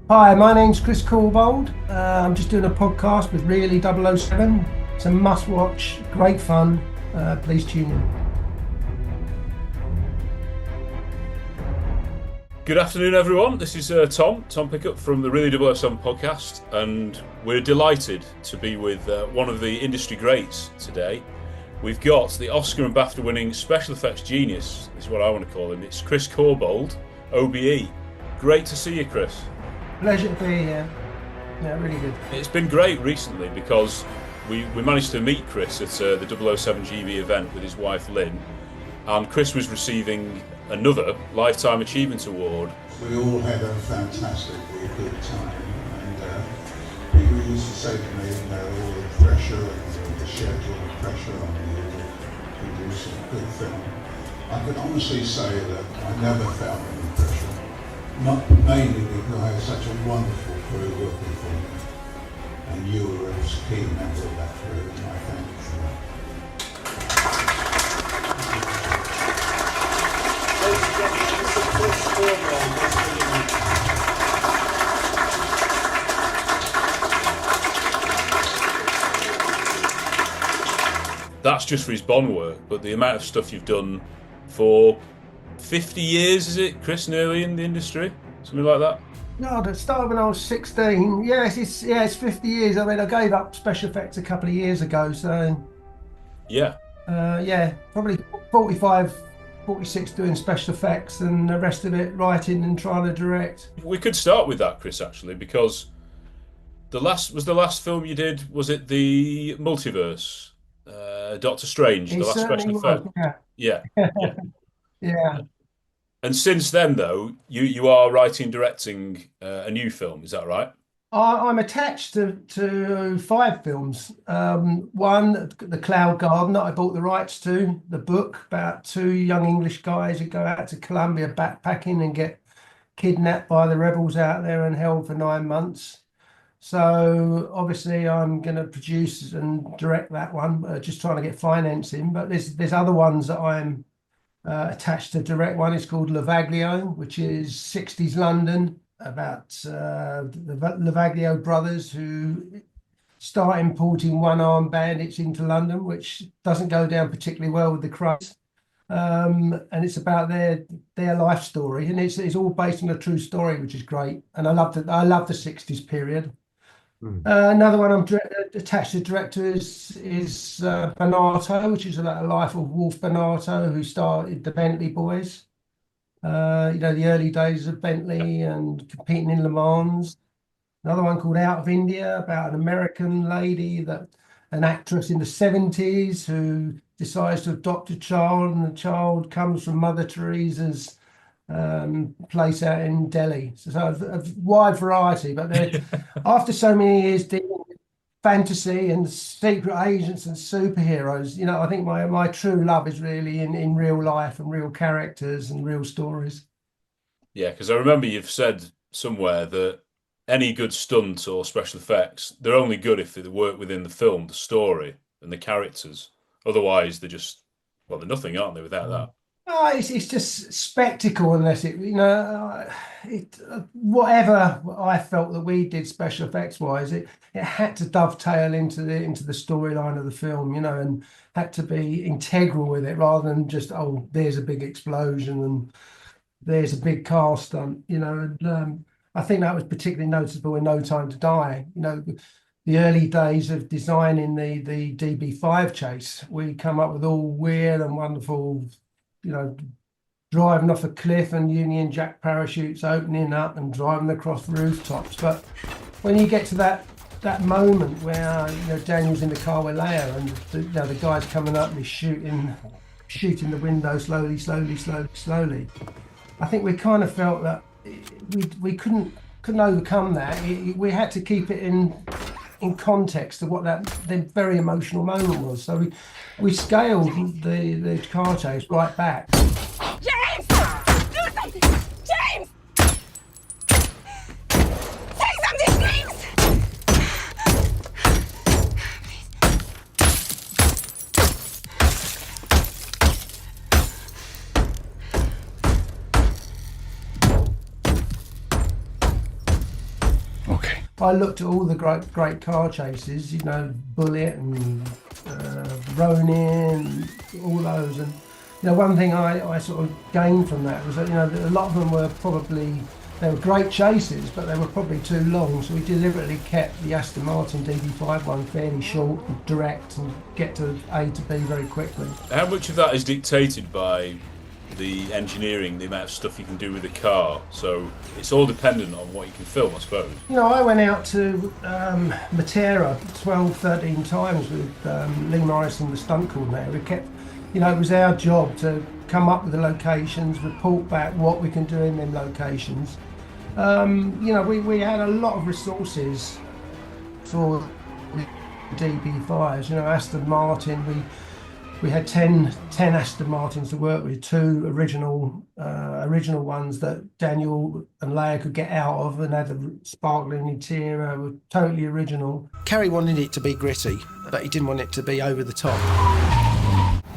Hi, my name's Chris Corbould. I'm just doing a podcast with Really 007. It's a must-watch, great fun. Please tune in. Good afternoon, everyone. This is Tom Pickup from the Really 007 podcast, and we're delighted to be with one of the industry greats today. We've got the Oscar and BAFTA-winning special effects genius. This is what I want to call him. It's Chris Corbould, OBE. Great to see you, Chris. Pleasure to be here. Yeah, really good. It's been great recently because we managed to meet Chris at the 007 GB event with his wife Lynn, and Chris was receiving another Lifetime Achievement Award. We all had a fantastically good time, and people used to say to me, all the pressure and the schedule and pressure on you to produce a good film. I can honestly say that I never felt any pressure. Not mainly because I had such a wonderful crew working for me, and you were a key member of that crew, and I thank you for that. That's just for his Bond work, but the amount of stuff you've done for 50 years, is it, Chris, nearly in the industry? Something like that? No, it started when I was 16. Yes, it's 50 years. I mean, I gave up special effects a couple of years ago, so... Yeah. Probably 45, 46 doing special effects, and the rest of it writing and trying to direct. We could start with that, Chris, actually, because the last film you did, was it the Multiverse? Doctor Strange, the last special effect? Yeah. Yeah. Yeah. And since then, though, you are writing, directing a new film. Is that right? I'm attached to 5 films. One, The Cloud Garden, that I bought the rights to, the book about 2 young English guys who go out to Colombia backpacking and get kidnapped by the rebels out there and held for 9 months. So obviously I'm going to produce and direct that one, just trying to get financing. But there's other ones that I'm attached to direct. One is called Lavaglio, which is 60s London, about the Lavaglio brothers who start importing one-armed bandits into London, which doesn't go down particularly well with the Crows. And it's about their life story, and it's all based on a true story, which is great. And I love the 60s period. Another one I'm attached to director is Benato, which is about the life of Wolf Benato, who started the Bentley Boys. The early days of Bentley and competing in Le Mans. Another one called Out of India, about an American lady, an actress in the 70s who decides to adopt a child, and the child comes from Mother Teresa's place out in Delhi. So a wide variety, but after so many years dealing with fantasy and secret agents and superheroes, I think my true love is really in real life and real characters and real stories. Yeah, because I remember you've said somewhere that any good stunt or special effects, they're only good if they work within the film, the story and the characters. Otherwise they're nothing, aren't they, without that? It's just spectacle, unless whatever I felt that we did special effects wise, it had to dovetail into the storyline of the film, and had to be integral with it, rather than just, there's a big explosion and there's a big car stunt, and I think that was particularly noticeable in No Time to Die. The early days of designing the DB5 chase, we come up with all weird and wonderful, driving off a cliff and Union Jack parachutes opening up and driving across rooftops. But when you get to that moment where Daniel's in the car with Leia, and the guy's coming up and he's shooting the window slowly, I think we kind of felt that we couldn't overcome that. We had to keep it in context of what the very emotional moment was. So we scaled the car chase right back. James! Do something! James! Say something, James! Okay. I looked at all the great car chases, you know, Bullet and Ronin, all those, and you know, one thing I sort of gained from that was that, you know, a lot of them were probably, they were great chases, but they were probably too long, so we deliberately kept the Aston Martin DB5 one fairly short and direct and get to A to B very quickly. How much of that is dictated by the engineering, the amount of stuff you can do with the car? So it's all dependent on what you can film, I suppose. You know, I went out to Matera 12, 13 times with Lee Morrison, the stunt coordinator. We kept, you know, it was our job to come up with the locations, report back what we can do in them locations. You know, we had a lot of resources for the DB5s. You know, Aston Martin, we had 10 Aston Martins to work with, 2 original ones that Daniel and Leia could get out of and had the sparkling interior, were totally original. Kerry wanted it to be gritty, but he didn't want it to be over the top.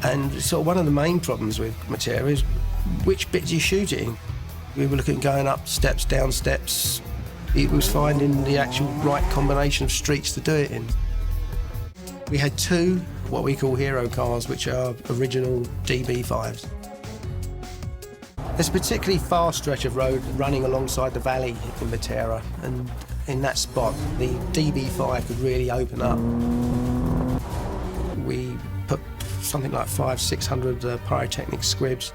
And sort of one of the main problems with Matera is which bit do you shoot it in? We were looking at going up steps, down steps. It was finding the actual right combination of streets to do it in. We had 2 what we call hero cars, which are original DB5s. There's a particularly fast stretch of road running alongside the valley in Matera, and in that spot the DB5 could really open up. We put something like 500-600 pyrotechnic squibs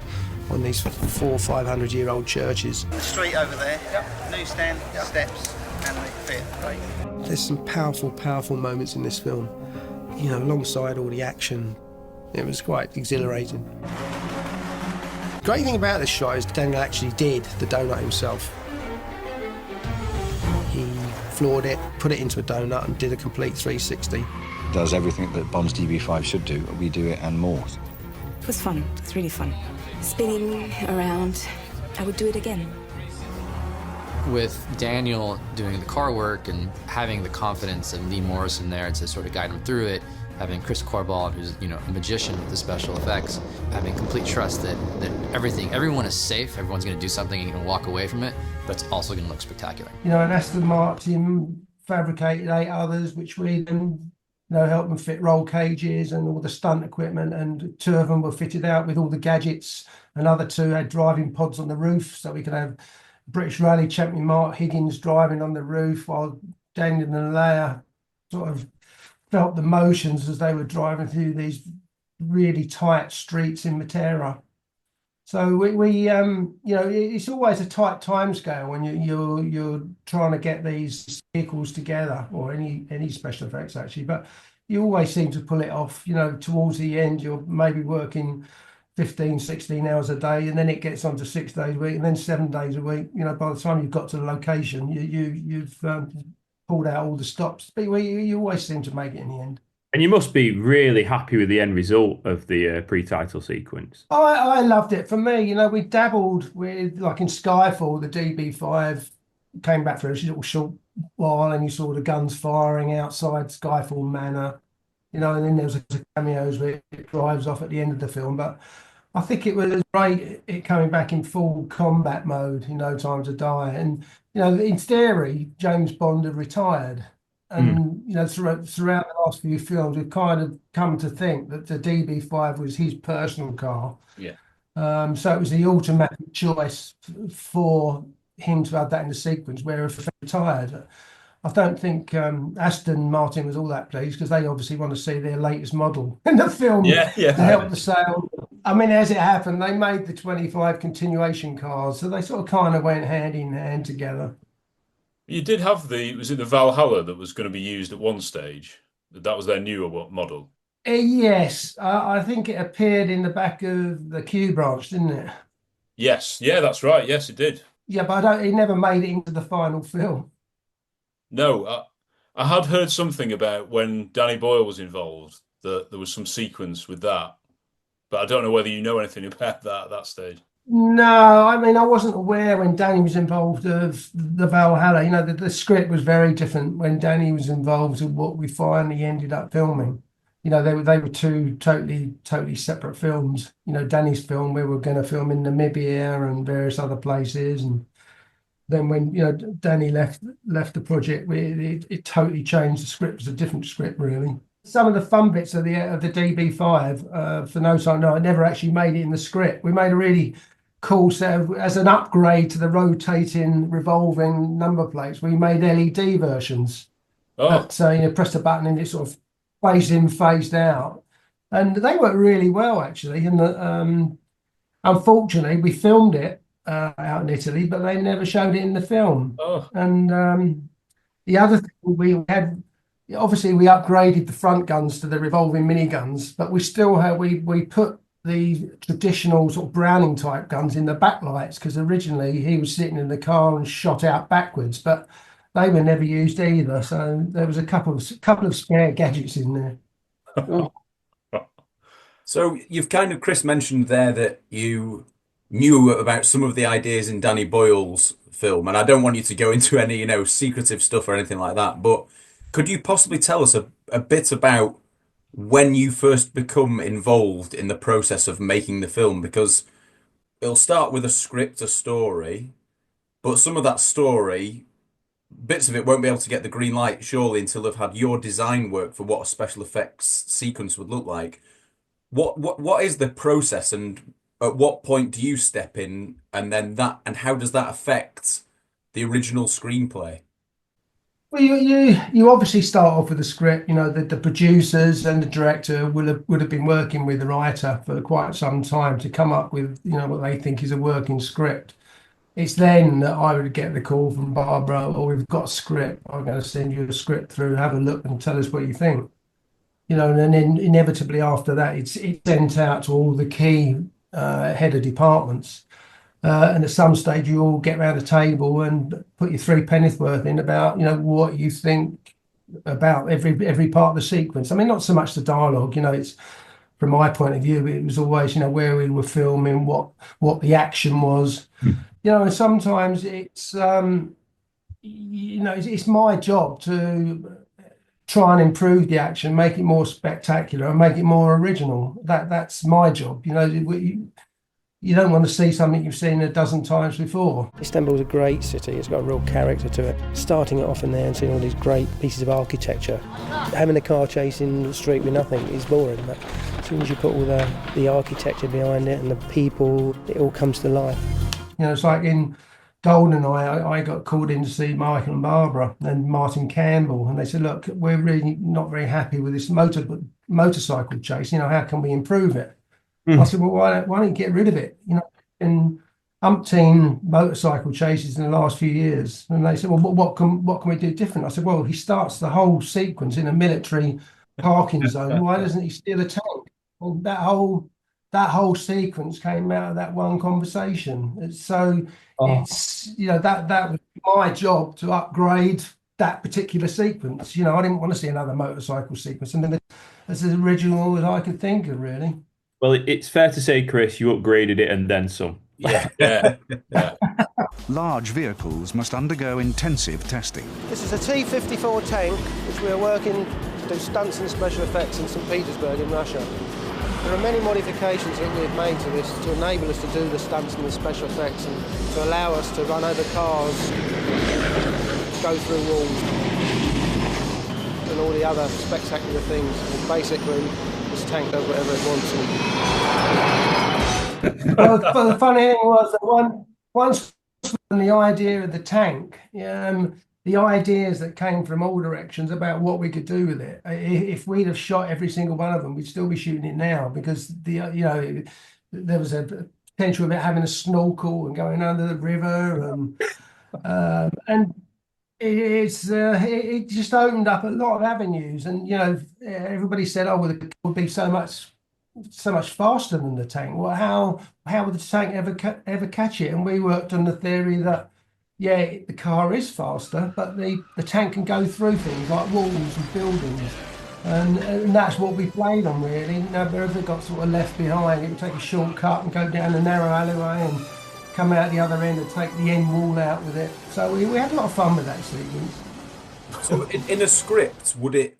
on these 400-500-year-old churches. The street over there, newsstand, steps, and they fit. Great. There's some powerful moments in this film. You know, alongside all the action, it was quite exhilarating. Great thing about this shot is Daniel actually did the donut himself. He floored it, put it into a donut and did a complete 360. Does everything that Bond's DB5 should do. We do it and more. It was fun. It was really fun. Spinning around. I would do it again. With Daniel doing the car work and having the confidence of Lee Morrison there to sort of guide him through it, having Chris Corbould, who's, you know, a magician with the special effects, having complete trust that everyone is safe, everyone's going to do something and walk away from it, but it's also going to look spectacular. You know, and Aston Martin fabricated 8 others, which we then, you know, helped them fit roll cages and all the stunt equipment, and 2 of them were fitted out with all the gadgets. Another 2 had driving pods on the roof, so we could have British Rally champion Mark Higgins driving on the roof while Daniel and Leia sort of felt the motions as they were driving through these really tight streets in Matera. So we you know, it's always a tight timescale when you're trying to get these vehicles together, or any special effects actually, but you always seem to pull it off. You know, towards the end you're maybe working 15, 16 hours a day, and then it gets on to 6 days a week, and then 7 days a week. You know, by the time you've got to the location, you've pulled out all the stops. But you always seem to make it in the end. And you must be really happy with the end result of the pre-title sequence. I loved it. For me, you know, we dabbled with, like in Skyfall, the DB5 came back for a little short while, and you saw the guns firing outside Skyfall Manor. You know, and then there was cameos where it drives off at the end of the film. But I think it was great, it coming back in full combat mode, No Time to Die. And, you know, in theory, James Bond had retired. And, you know, throughout the last few films, we've kind of come to think that the DB5 was his personal car. Yeah. So it was the automatic choice for him to have that in the sequence, where if he retired. I don't think Aston Martin was all that pleased, because they obviously want to see their latest model in the film to help the sale. I mean, as it happened, they made the 25 continuation cars, so they sort of kind of went hand in hand together. You did have was it the Valhalla that was going to be used at one stage? That was their newer model? Yes, I think it appeared in the back of the Q branch, didn't it? Yes, yeah, that's right. Yes, it did. Yeah, but it never made it into the final film. No, I had heard something about when Danny Boyle was involved, that there was some sequence with that, but I don't know whether you know anything about that at that stage. No, I mean, I wasn't aware when Danny was involved of the Valhalla. You know, the script was very different when Danny was involved in what we finally ended up filming. You know, they were 2 totally separate films. You know, Danny's film, we were going to film in Namibia and various other places, and Then when Danny left the project, it totally changed the script. It was a different script really. Some of the fun bits of the DB5 for No Time No, I never actually made it in the script. We made a really cool set of, as an upgrade to the rotating revolving number plates. We made LED versions. Oh, Press the button and it sort of phased in, phased out, and they worked really well actually. And unfortunately, we filmed it out in Italy, but they never showed it in the film. oh, And the other thing we had, obviously, we upgraded the front guns to the revolving miniguns, but we still had we put the traditional sort of Browning type guns in the backlights because originally he was sitting in the car and shot out backwards, but they were never used either. So there was a couple of spare gadgets in there. So you've kind of, Chris, mentioned there that you knew about some of the ideas in Danny Boyle's film, and I don't want you to go into any, secretive stuff or anything like that, but could you possibly tell us a bit about when you first become involved in the process of making the film? Because it'll start with a script, a story, but some of that story, bits of it won't be able to get the green light, surely, until they've had your design work for what a special effects sequence would look like. What is the process, and at what point do you step in, and how does that affect the original screenplay? Well, you obviously start off with a script. The producers and the director would have been working with the writer for quite some time to come up with what they think is a working script. It's then that I would get the call from Barbara, or we've got a script. I'm going to send you a script through. Have a look and tell us what you think. And then inevitably after that, it's sent out to all the key head of departments. And at some stage, you all get around a table and put your three pennies worth in about, what you think about every part of the sequence. I mean, not so much the dialogue, it's from my point of view, it was always, where we were filming, what the action was, and sometimes it's, it's my job to try and improve the action, make it more spectacular and make it more original. That's my job. You don't want to see something you've seen a dozen times before. Istanbul's a great city. It's got a real character to it. Starting it off in there and seeing all these great pieces of architecture. Having a car chase in the street with nothing is boring. But as soon as you put all the architecture behind it and the people, it all comes to life. It's like in GoldenEye, I got called in to see Michael and Barbara and Martin Campbell, and they said, look, we're really not very happy with this motorcycle chase. How can we improve it? I said, well, why don't you get rid of it? In umpteen motorcycle chases in the last few years. And they said, well, what can we do different? I said, well, he starts the whole sequence in a military parking zone. Why doesn't he steal a tank? Well, that whole sequence came out of that one conversation. So it's that was my job to upgrade that particular sequence. I didn't want to see another motorcycle sequence, and then it's as original as I could think of, really. Well, it's fair to say, Chris, you upgraded it and then some. yeah. Large vehicles must undergo intensive testing. This is a T-54 tank, which we are working to do stunts and special effects in St. Petersburg in Russia. There are many modifications that we've made to this to enable us to do the stunts and the special effects and to allow us to run over cars, go through walls, and all the other spectacular things. And basically, this tank does whatever it wants. Well, the funny thing was that once the idea of the tank, the ideas that came from all directions about what we could do with it. If we'd have shot every single one of them, we'd still be shooting it now because there was a potential of it having a snorkel and going under the river, and it just opened up a lot of avenues. And everybody said, "Oh, well, it would be so much faster than the tank." Well, how would the tank ever catch it? And we worked on the theory that, yeah, the car is faster, but the tank can go through things like walls and buildings. And that's what we played on, really. Never ever got sort of left behind. It would take a shortcut and go down a narrow alleyway and come out the other end and take the end wall out with it. So we had a lot of fun with that sequence. So in a script, would it,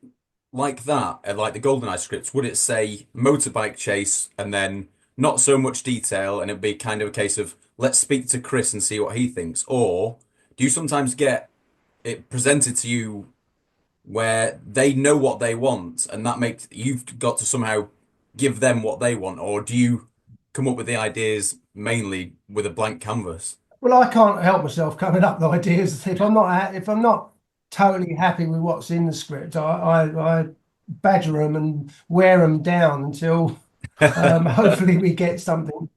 like that, like the GoldenEye scripts, would it say motorbike chase and then not so much detail, and it'd be kind of a case of, let's speak to Chris and see what he thinks? Or do you sometimes get it presented to you where they know what they want, and that makes you've got to somehow give them what they want, or do you come up with the ideas mainly with a blank canvas? Well, I can't help myself coming up with ideas. If I'm not totally happy with what's in the script, I badger them and wear them down until hopefully we get something.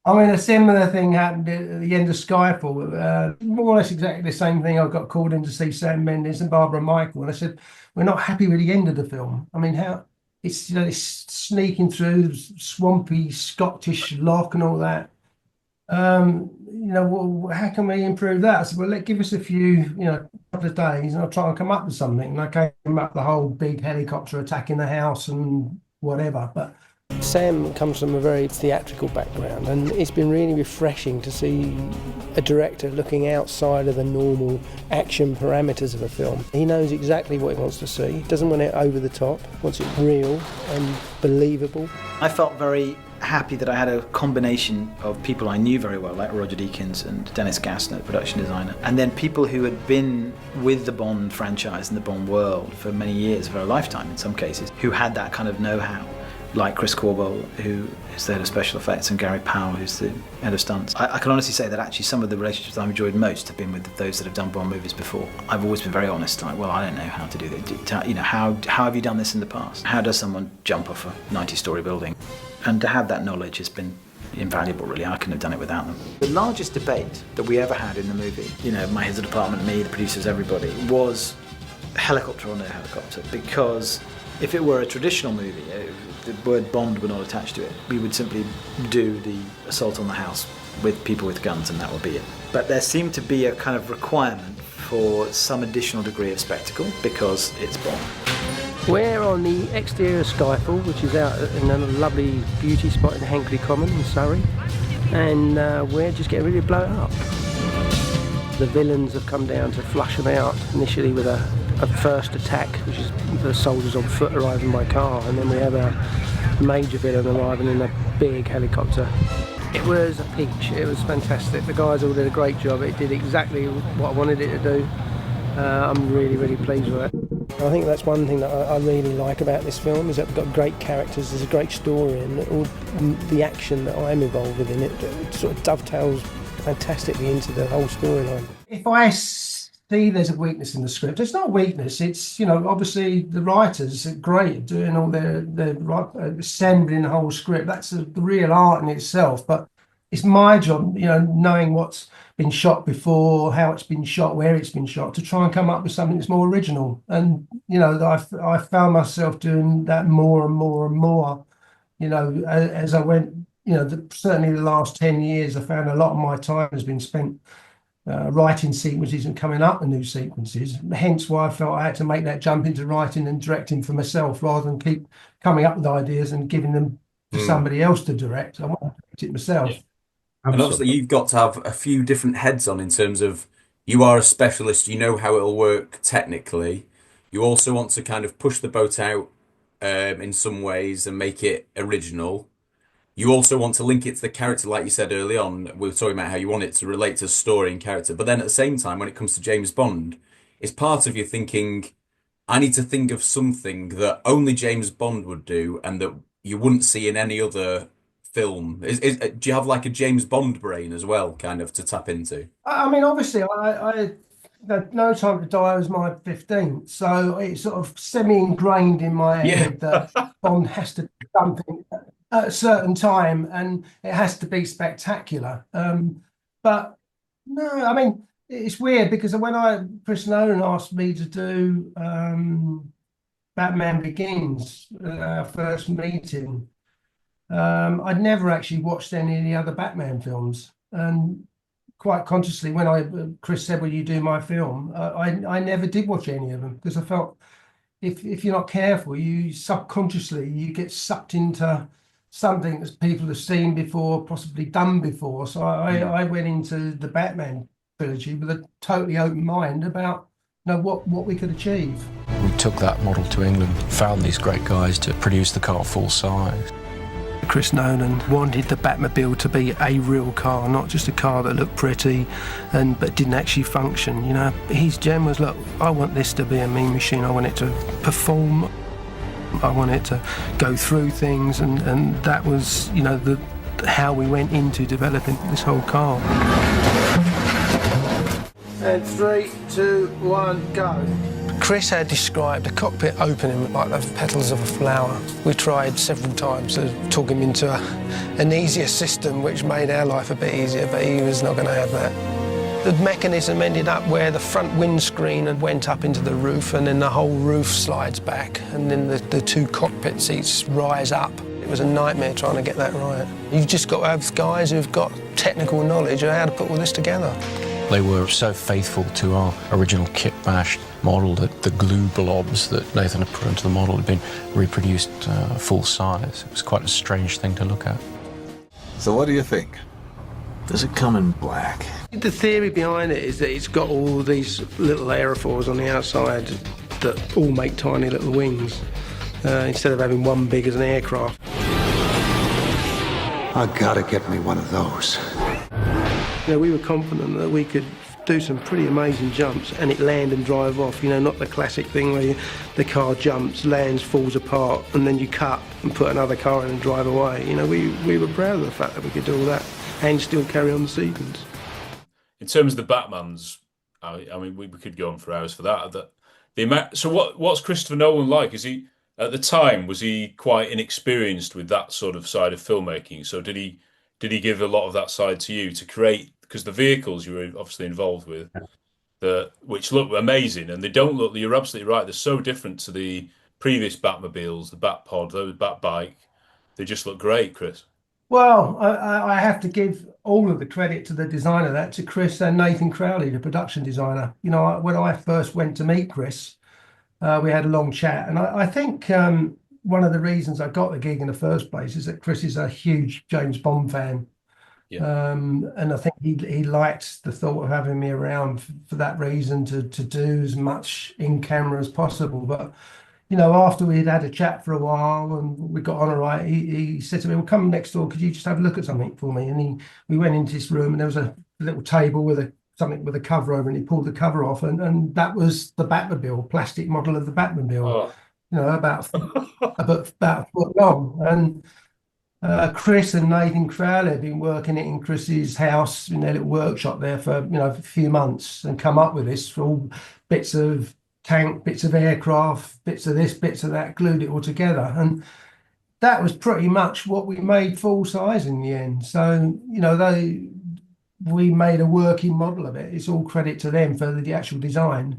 I mean, a similar thing happened at the end of Skyfall. More or less exactly the same thing. I got called in to see Sam Mendes and Barbara Michael, and I said, "We're not happy with the end of the film. I mean, how it's it's sneaking through swampy Scottish loch and all that. Well, how can we improve that?" I said, "Well, give us a few, couple of days, and I'll try and come up with something." And I came up with the whole big helicopter attacking the house and whatever, but. Sam comes from a very theatrical background, and it's been really refreshing to see a director looking outside of the normal action parameters of a film. He knows exactly what he wants to see. He doesn't want it over the top, wants it real and believable. I felt very happy that I had a combination of people I knew very well, like Roger Deakins and Dennis Gassner, production designer, and then people who had been with the Bond franchise and the Bond world for many years, for a lifetime in some cases, who had that kind of know-how. Like Chris Corbould, who is the head of special effects, and Gary Powell, who's the head of stunts. I can honestly say that actually some of the relationships I've enjoyed most have been with those that have done Bond movies before. I've always been very honest, like, well, I don't know how to do that. How have you done this in the past? How does someone jump off a 90-story building? And to have that knowledge has been invaluable, really. I couldn't have done it without them. The largest debate that we ever had in the movie, my heads of department, me, the producers, everybody, was helicopter or no helicopter, because if it were a traditional movie, the word Bond would not attach to it. We would simply do the assault on the house with people with guns, and that would be it. But there seemed to be a kind of requirement for some additional degree of spectacle because it's Bond. We're on the exterior of Skyfall, which is out in a lovely beauty spot in Hankley Common in Surrey, and we're just getting ready to blow it up. The villains have come down to flush them out, initially with a first attack, which is the soldiers on foot arriving by car, and then we have a major villain arriving in a big helicopter. It was a peach. It was fantastic. The guys all did a great job. It did exactly what I wanted it to do. I'm really, really pleased with it. I think that's one thing that I really like about this film, is that we've got great characters, there's a great story, and all the action that I'm involved with in it sort of dovetails fantastically into the whole storyline. If I see there's a weakness in the script, it's not a weakness, it's, obviously the writers are great at doing all their assembling the whole script. That's the real art in itself, but it's my job, knowing what's been shot before, how it's been shot, where it's been shot, to try and come up with something that's more original. And, I found myself doing that more and more and more, as I went, certainly the last 10 years, I found a lot of my time has been spent writing sequences and coming up with new sequences. Hence why I felt I had to make that jump into writing and directing for myself, rather than keep coming up with ideas and giving them to somebody else to direct. I want to direct it myself. Yeah. And obviously you've got to have a few different heads on, in terms of, you are a specialist, you know how it'll work technically. You also want to kind of push the boat out in some ways and make it original. You also want to link it to the character, like you said early on. We were talking about how you want it to relate to story and character. But then at the same time, when it comes to James Bond, it's part of you thinking, I need to think of something that only James Bond would do and that you wouldn't see in any other film. Do you have like a James Bond brain as well, kind of, to tap into? I mean, obviously, I No Time to Die was my 15th, so it's sort of semi-ingrained in my head that Bond has to do something at a certain time, and it has to be spectacular. But no, I mean, it's weird, because when Chris Nolan asked me to do Batman Begins, our first meeting, I'd never actually watched any of the other Batman films, and quite consciously, when Chris said, "Will you do my film?" I never did watch any of them, because I felt if you're not careful, you subconsciously you get sucked into something that people have seen before, possibly done before. So I went into the Batman trilogy with a totally open mind about what we could achieve. We took that model to England, found these great guys to produce the car full size. Chris Nolan wanted the Batmobile to be a real car, not just a car that looked pretty but didn't actually function. You know, his gem was, look, I want this to be a mean machine. I want it to perform. I want it to go through things, and that was, you know, how we went into developing this whole car. And 3, 2, 1, go. Chris had described the cockpit opening like the petals of a flower. We tried several times to talk him into an easier system, which made our life a bit easier, but he was not going to have that. The mechanism ended up where the front windscreen went up into the roof, and then the whole roof slides back, and then the 2 cockpit seats rise up. It was a nightmare trying to get that right. You've just got to have guys who've got technical knowledge of how to put all this together. They were so faithful to our original kit bash model that the glue blobs that Nathan had put into the model had been reproduced full size. It was quite a strange thing to look at. So what do you think? Does it come in black? The theory behind it is that it's got all these little aerofoils on the outside that all make tiny little wings, instead of having one big as an aircraft. I gotta get me one of those. You know, we were confident that we could do some pretty amazing jumps and it land and drive off, you know, not the classic thing where the car jumps, lands, falls apart, and then you cut and put another car in and drive away. You know, we were proud of the fact that we could do all that and still carry on the sequence. In terms of the Batmans, I mean, we could go on for hours for that. So what's Christopher Nolan like? Is he, at the time, was he quite inexperienced with that sort of side of filmmaking? So did he give a lot of that side to you to create? Because the vehicles you were obviously involved with, which look amazing, and they don't look, you're absolutely right, they're so different to the previous Batmobiles, the Batpod, the Batbike. They just look great, Chris. Well, I have to give all of the credit to the designer, that to Chris and Nathan Crowley, the production designer. You know, when I first went to meet Chris, we had a long chat, and I think one of the reasons I got the gig in the first place is that Chris is a huge James Bond fan. Yeah. And I think he liked the thought of having me around for that reason, to do as much in camera as possible. But, you know, after we'd had a chat for a while and we got on all right, he said to me, well, come next door, could you just have a look at something for me? And we went into this room and there was a little table with something with a cover over, and he pulled the cover off, and that was the Batmobile, plastic model of the Batmobile. You know, about a foot long. And Chris and Nathan Crowley have been working it in Chris's house in their little workshop there for, you know, a few months, and come up with this for all bits of tank, bits of aircraft, bits of this, bits of that, glued it all together. And that was pretty much what we made full size in the end. So, you know, we made a working model of it. It's all credit to them for the actual design.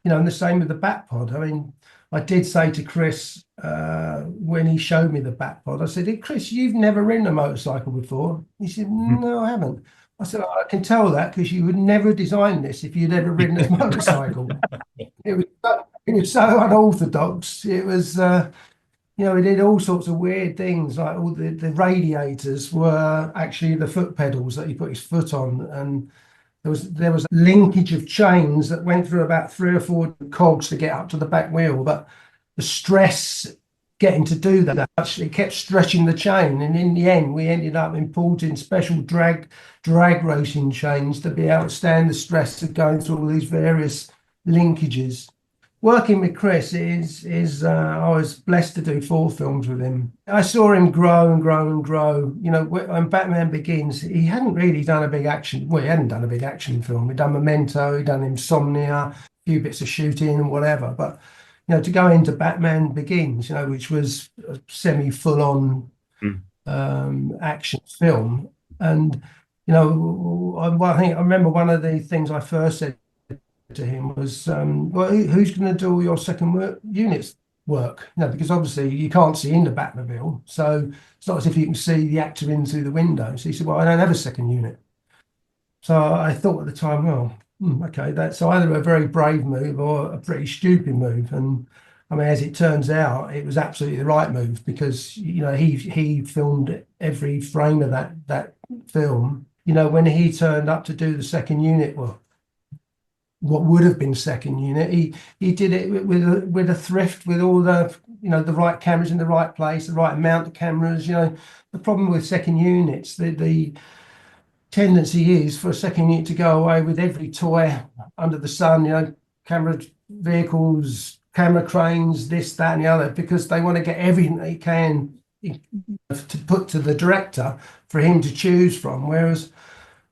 You know, and the same with the Batpod. I mean, I did say to Chris when he showed me the Batpod, I said, hey, Chris, you've never ridden a motorcycle before? He said, no, I haven't. I said, I can tell that because you would never design this if you'd ever ridden a motorcycle. It was so unorthodox. It was, you know, we did all sorts of weird things, like all the radiators were actually the foot pedals that he put his foot on, and there was a linkage of chains that went through about 3 or 4 cogs to get up to the back wheel, but the stress getting to do that actually kept stretching the chain, and in the end we ended up importing special drag racing chains to be able to stand the stress of going through all these various linkages. Working with Chris is I was blessed to do 4 films with him. I saw him grow and grow and grow. You know, when Batman Begins, he hadn't really done a big action. Well, he hadn't done a big action film. He'd done Memento, he'd done Insomnia, a few bits of shooting and whatever. But, you know, to go into Batman Begins, you know, which was a semi-full-on action film, and, you know, I remember one of the things I first said to him was, well, who's going to do all your second units work? You know, because obviously you can't see in the Batmobile, so it's not as if you can see the actor in through the window. So he said, well, I don't have a second unit. So I thought at the time, well, okay, that's either a very brave move or a pretty stupid move. And I mean, as it turns out, it was absolutely the right move, because, you know, he filmed every frame of that film. You know, when he turned up to do the second unit, well, what would have been second unit. He did it with a thrift, with all the the right cameras in the right place, the right amount of cameras. The problem with second units, the tendency is for a second unit to go away with every toy under the sun. Camera vehicles, camera cranes, this, that, and the other, because they want to get everything they can to put to the director for him to choose from. Whereas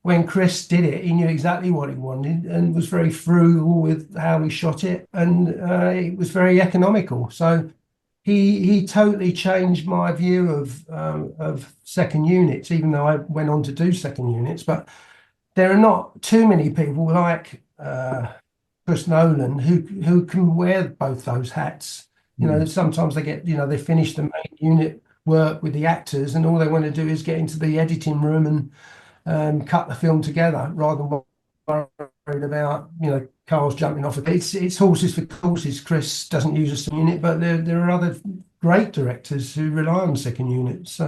when Chris did it, he knew exactly what he wanted and was very frugal with how he shot it, and it was very economical. So he totally changed my view of second units, even though I went on to do second units. But there are not too many people like Chris Nolan who can wear both those hats. Sometimes they get they finish the main unit work with the actors, and all they want to do is get into the editing room and cut the film together, rather than worried about cars jumping off. It's horses for courses. Chris doesn't use a second unit, but there are other great directors who rely on second units.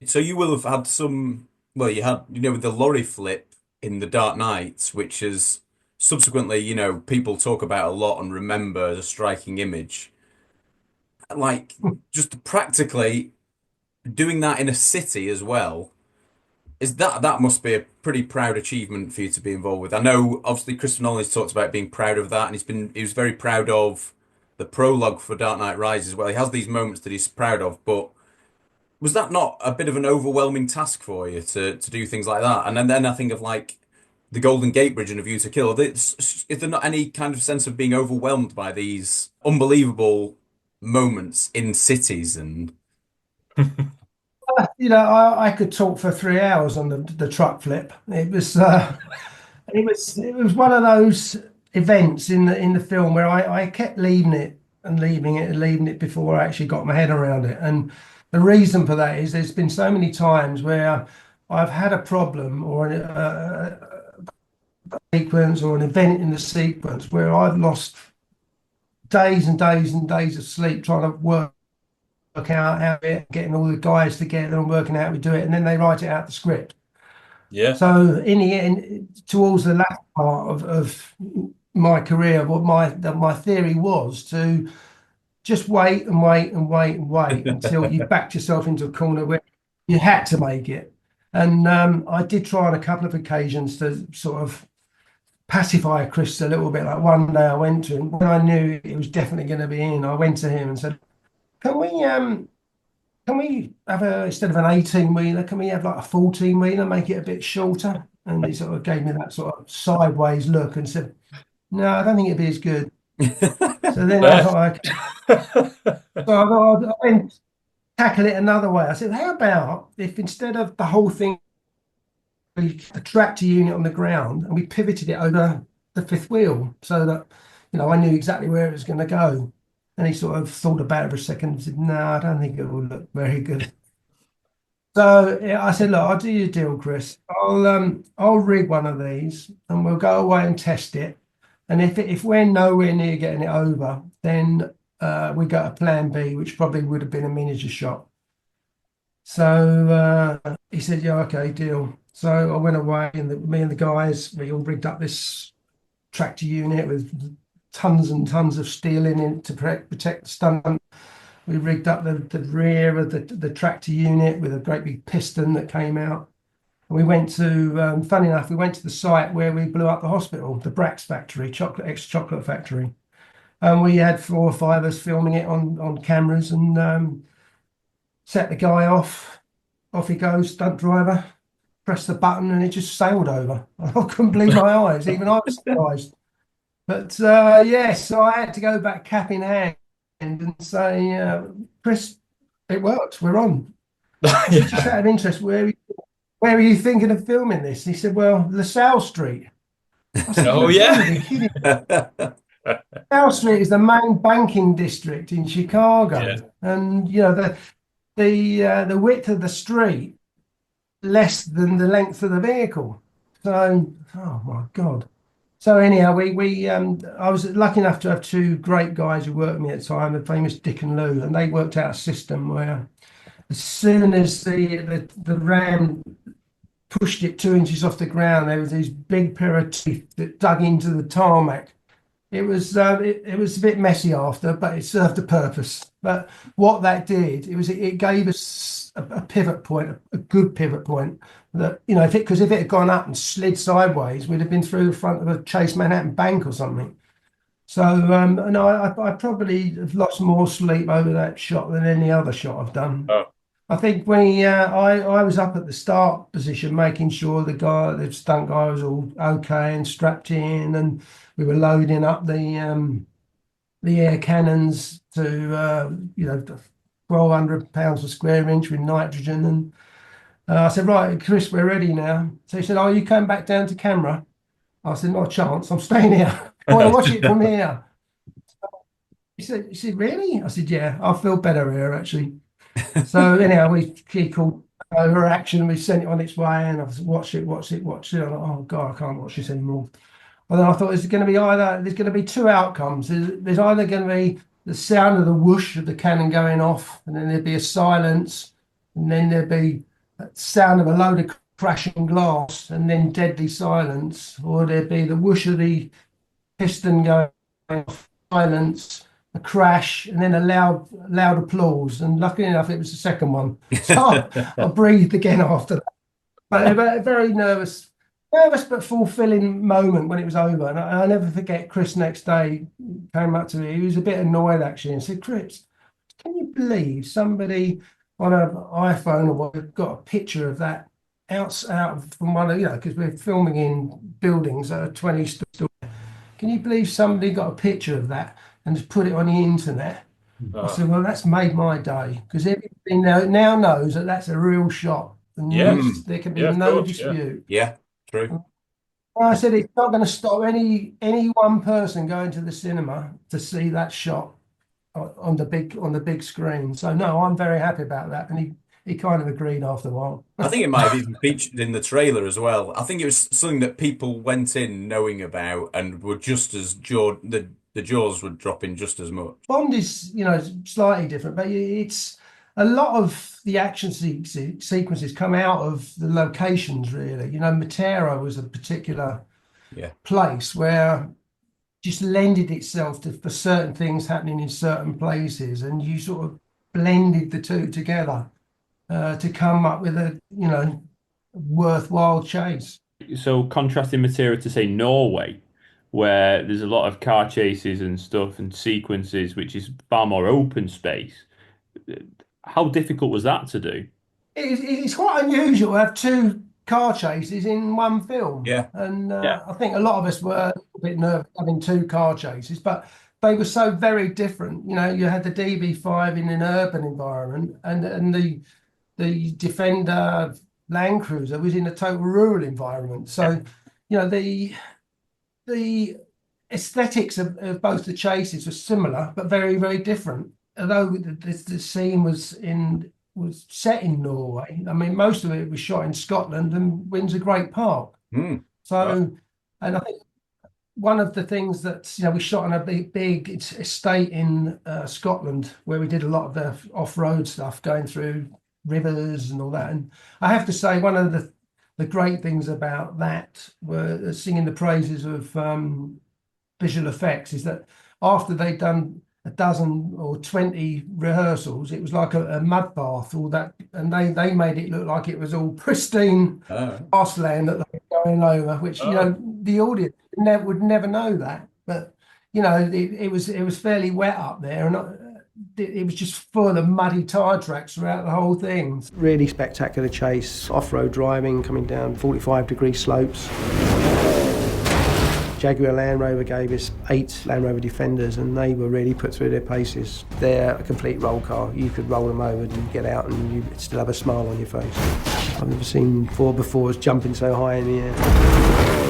So you will have had some. Well, you had with the lorry flip in The Dark Knight, which is subsequently people talk about a lot and remember as a striking image. Like just practically doing that in a city as well. That must be a pretty proud achievement for you to be involved with. I know obviously Christopher Nolan has talked about being proud of that, and he was very proud of the prologue for Dark Knight Rises as well. He has these moments that he's proud of, but was that not a bit of an overwhelming task for you to do things like that? And then I think of like the Golden Gate Bridge and A View to Kill. Is there not any kind of sense of being overwhelmed by these unbelievable moments in cities? And I could talk for 3 hours on the truck flip. It was one of those events in the film where I kept leaving it before I actually got my head around it. And the reason for that is there's been so many times where I've had a problem or a sequence or an event in the sequence where I've lost days and days and days of sleep trying to work out how getting all the guys together and working out how we do it, and then they write it out the script. Yeah. So in the end, towards the last part of my career, what my theory was to just wait and wait and wait and wait until you backed yourself into a corner where you had to make it. And I did try on a couple of occasions to sort of pacify Chris a little bit. Like one day I went to him when I knew it was definitely going to be in. I went to him and said, Can we have instead of an 18-wheeler, can we have like a 14-wheeler, make it a bit shorter? And he sort of gave me that sort of sideways look and said, no, I don't think it'd be as good. So then I thought I went tackle it another way. I said, how about if instead of the whole thing, a tractor unit on the ground, and we pivoted it over the fifth wheel so that I knew exactly where it was going to go. And he sort of thought about it for a second and said, no, I don't think it will look very good. So I said, look, I'll do you a deal, Chris. I'll rig one of these and we'll go away and test it. And if we're nowhere near getting it over, then we go to plan B, which probably would have been a miniature shot. So he said, yeah, okay, deal. So I went away and me and the guys, we all rigged up this tractor unit with tons and tons of steel in it to protect the stunt. We rigged up the rear of the tractor unit with a great big piston that came out. And we went to, funny enough, we went to the site where we blew up the hospital, the Brax factory, ex-chocolate factory. And we had 4 or 5 of us filming it on cameras and set the guy off. Off he goes, stunt driver, pressed the button and it just sailed over. I couldn't believe my eyes, even I was surprised. But yes, so I had to go back cap in hand and say, Chris, it worked. We're on. Just out of interest, where are you thinking of filming this? And he said, well, LaSalle Street. I said, oh, yeah. LaSalle Street is the main banking district in Chicago. Yeah. And, the width of the street, less than the length of the vehicle. So, oh, my God. So anyhow, I was lucky enough to have 2 great guys who worked with me at the time, the famous Dick and Lou, and they worked out a system where as soon as the ram pushed it 2 inches off the ground. There was these big pair of teeth that dug into the tarmac. It was it was a bit messy after, but it served a purpose. But what that did, it gave us a pivot point, a good pivot point. That, you know, if it had gone up and slid sideways, we'd have been through the front of a Chase Manhattan bank or something. So no, I probably have lost more sleep over that shot than any other shot I've done. Oh. I think when I was up at the start position, making sure the stunt guy was all okay and strapped in, and we were loading up the air cannons to 1,200 pounds per square inch with nitrogen. And I said, right, Chris, we're ready now. So he said, oh, you come back down to camera? I said, not a chance. I'm staying here. I want to watch it from here. He said, really? I said, yeah, I feel better here, actually. So anyhow, he called over action. We sent it on its way, and I've watched it. I'm like, oh God, I can't watch this anymore. And then I thought, there's going to be two outcomes. There's either going to be the sound of the whoosh of the cannon going off, and then there'd be a silence, and then there'd be a sound of a load of crashing glass, and then deadly silence, or there'd be the whoosh of the piston going off, silence, a crash, and then a loud applause. And luckily enough, it was the second one. So I breathed again after that. But a very nervous but fulfilling moment when it was over. And I'll never forget, Chris next day came up to me. He was a bit annoyed, actually, and said, Chris, can you believe somebody on an iPhone or what got a picture of that out from one of, because we're filming in buildings that are 20 stories. Can you believe somebody got a picture of that and just put it on the internet? I said, well, that's made my day, because everybody now knows that that's a real shot. And there can be no dispute. Yeah, true. I said, it's not going to stop any one person going to the cinema to see that shot on the big screen. So no, I'm very happy about that. And he kind of agreed after a while. I think it might have even featured in the trailer as well. I think it was something that people went in knowing about and were just as the jaws would drop in just as much. Bond is, slightly different, but it's a lot of the action sequences come out of the locations, really. Matera was a particular place where just lended itself for certain things happening in certain places, and you sort of blended the two together to come up with a worthwhile chase. So contrasting Matera to, say, Norway, where there's a lot of car chases and stuff and sequences, which is far more open space. How difficult was that to do? It's quite unusual to have two car chases in one film. Yeah. And I think a lot of us were a bit nervous having two car chases, but they were so very different. You had the DB5 in an urban environment, and the Defender Land Cruiser was in a total rural environment. So, the aesthetics of both the chases were similar, but very, very different. Although the scene was set in Norway, I mean, most of it was shot in Scotland and Windsor Great Park. And I think one of the things that we shot on a big estate in Scotland, where we did a lot of the off-road stuff, going through rivers and all that. And I have to say, one of the great things about that were singing the praises of visual effects is that after they'd done a dozen or 20 rehearsals, it was like a mud bath, all that, and they made it look like it was all pristine grassland that they were going over, which the audience would never know that. But it was fairly wet up there, and it was just full of muddy tyre tracks throughout the whole thing. Really spectacular chase, off-road driving, coming down 45-degree slopes. Jaguar Land Rover gave us 8 Land Rover Defenders, and they were really put through their paces. They're a complete roll car. You could roll them over and get out and you'd still have a smile on your face. I've never seen 4x4s jumping so high in the air.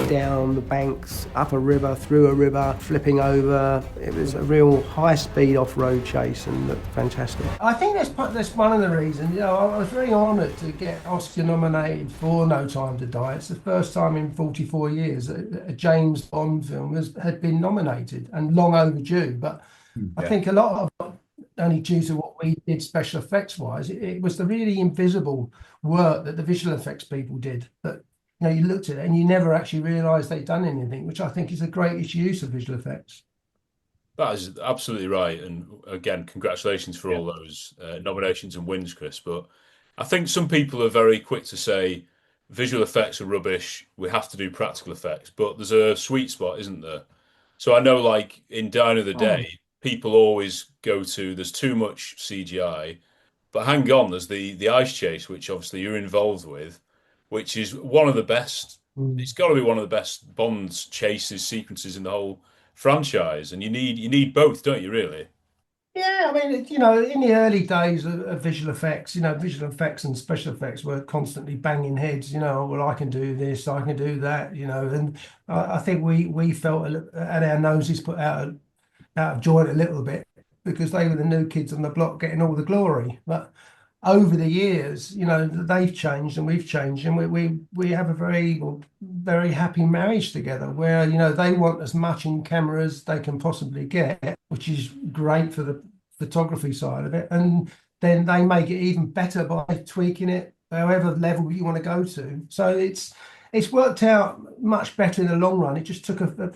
Down the banks, up a river, through a river, flipping over. It was a real high-speed off-road chase and looked fantastic. I think that's one of the reasons. I was very honoured to get Oscar nominated for No Time to Die. It's the first time in 44 years that a James Bond film had been nominated, and long overdue. But I think a lot of only due to what we did special effects wise. It was the really invisible work that the visual effects people did that, you know, you looked at it and you never actually realised they'd done anything, which I think is the greatest use of visual effects. That is absolutely right. And again, congratulations for all those nominations and wins, Chris. But I think some people are very quick to say visual effects are rubbish, we have to do practical effects. But there's a sweet spot, isn't there? So I know, like in Die of the Day, people always go to there's too much CGI. But hang on, there's the ice chase, which obviously you're involved with, which is one of the best. It's got to be one of the best Bond chases sequences in the whole franchise, and you need both, don't you? Really? Yeah, I mean, you know, in the early days of visual effects, you know, visual effects and special effects were constantly banging heads. You know, well, I can do this, I can do that. You know, and I think we felt had our noses put out of joint a little bit because they were the new kids on the block getting all the glory. But over the years, you know, they've changed and we've changed, and we have a very happy marriage together where, you know, they want as much in camera as they can possibly get, which is great for the photography side of it, and then they make it even better by tweaking it however level you want to go to. So it's worked out much better in the long run. It just took a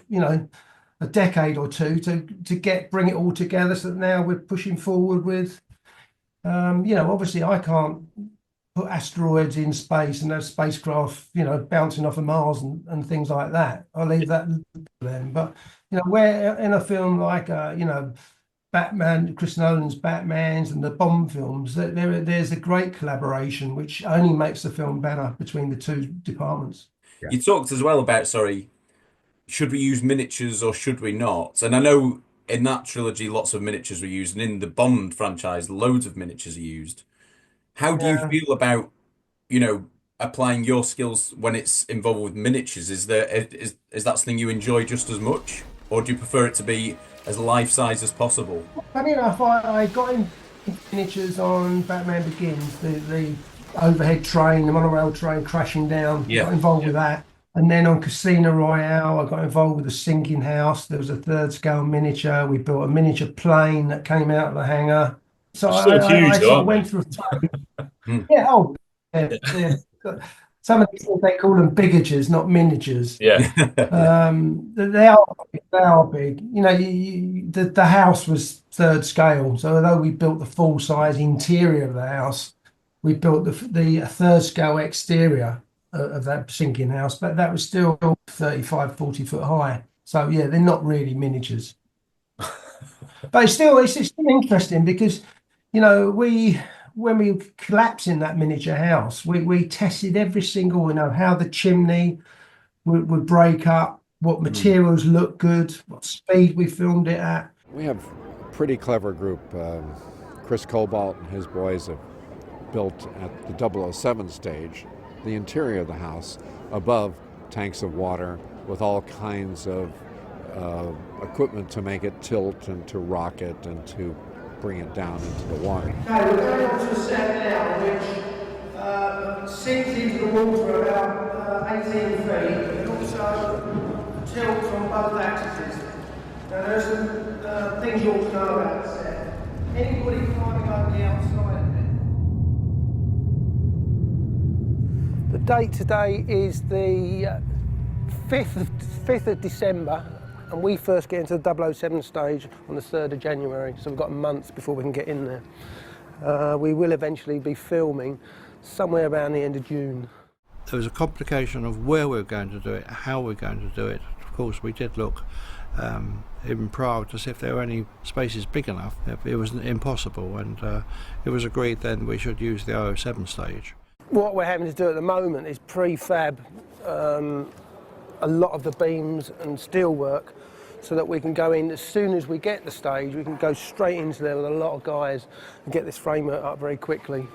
decade or two to bring it all together, so that now we're pushing forward with you know, obviously I can't put asteroids in space and have spacecraft, you know, bouncing off of Mars and things like that. I'll leave that to them. But, you know, where in a film like, you know, Batman, Chris Nolan's Batmans and the Bond films, there's a great collaboration, which only makes the film better between the two departments. Yeah. You talked as well about, should we use miniatures or should we not? And I know in that trilogy, lots of miniatures were used, and in the Bond franchise, loads of miniatures are used. How do you feel about, you know, applying your skills when it's involved with miniatures? Is that something you enjoy just as much, or do you prefer it to be as life-size as possible? Funny enough, I got in miniatures on Batman Begins, the overhead train, the monorail train crashing down. Got involved with that. And then on Casino Royale, I got involved with the sinking house. There was a third scale miniature. We built a miniature plane that came out of the hangar. So I sort of went through. Yeah. Some of these things, they call them bigatures, not miniatures. Yeah. They are big. You know, the house was third scale. So although we built the full size interior of the house, we built the third scale exterior of that sinking house, but that was still 35, 40 foot high. So yeah, they're not really miniatures. But it's still interesting because, you know, when we collapsed in that miniature house, we tested every single, you know, how the chimney would break up, what materials look good, what speed we filmed it at. We have a pretty clever group. Chris Corbould and his boys have built at the 007 stage the interior of the house above tanks of water with all kinds of equipment to make it tilt and to rock it and to bring it down into the water. Okay, we're going on to a set now which sinks into the water about 18 feet and also tilts on both axes. Now there's some things you ought to know about the set. Anybody climbing over the outside of it? The date today is the 5th of December, and we first get into the 007 stage on the 3rd of January, so we've got a month before we can get in there. We will eventually be filming somewhere around the end of June. There was a complication of where we're going to do it, how we're going to do it. Of course, we did look in Prague to see if there were any spaces big enough. It was impossible, and it was agreed then we should use the 007 stage. What we're having to do at the moment is prefab a lot of the beams and steel work so that we can go in as soon as we get the stage, we can go straight into there with a lot of guys and get this framework up very quickly.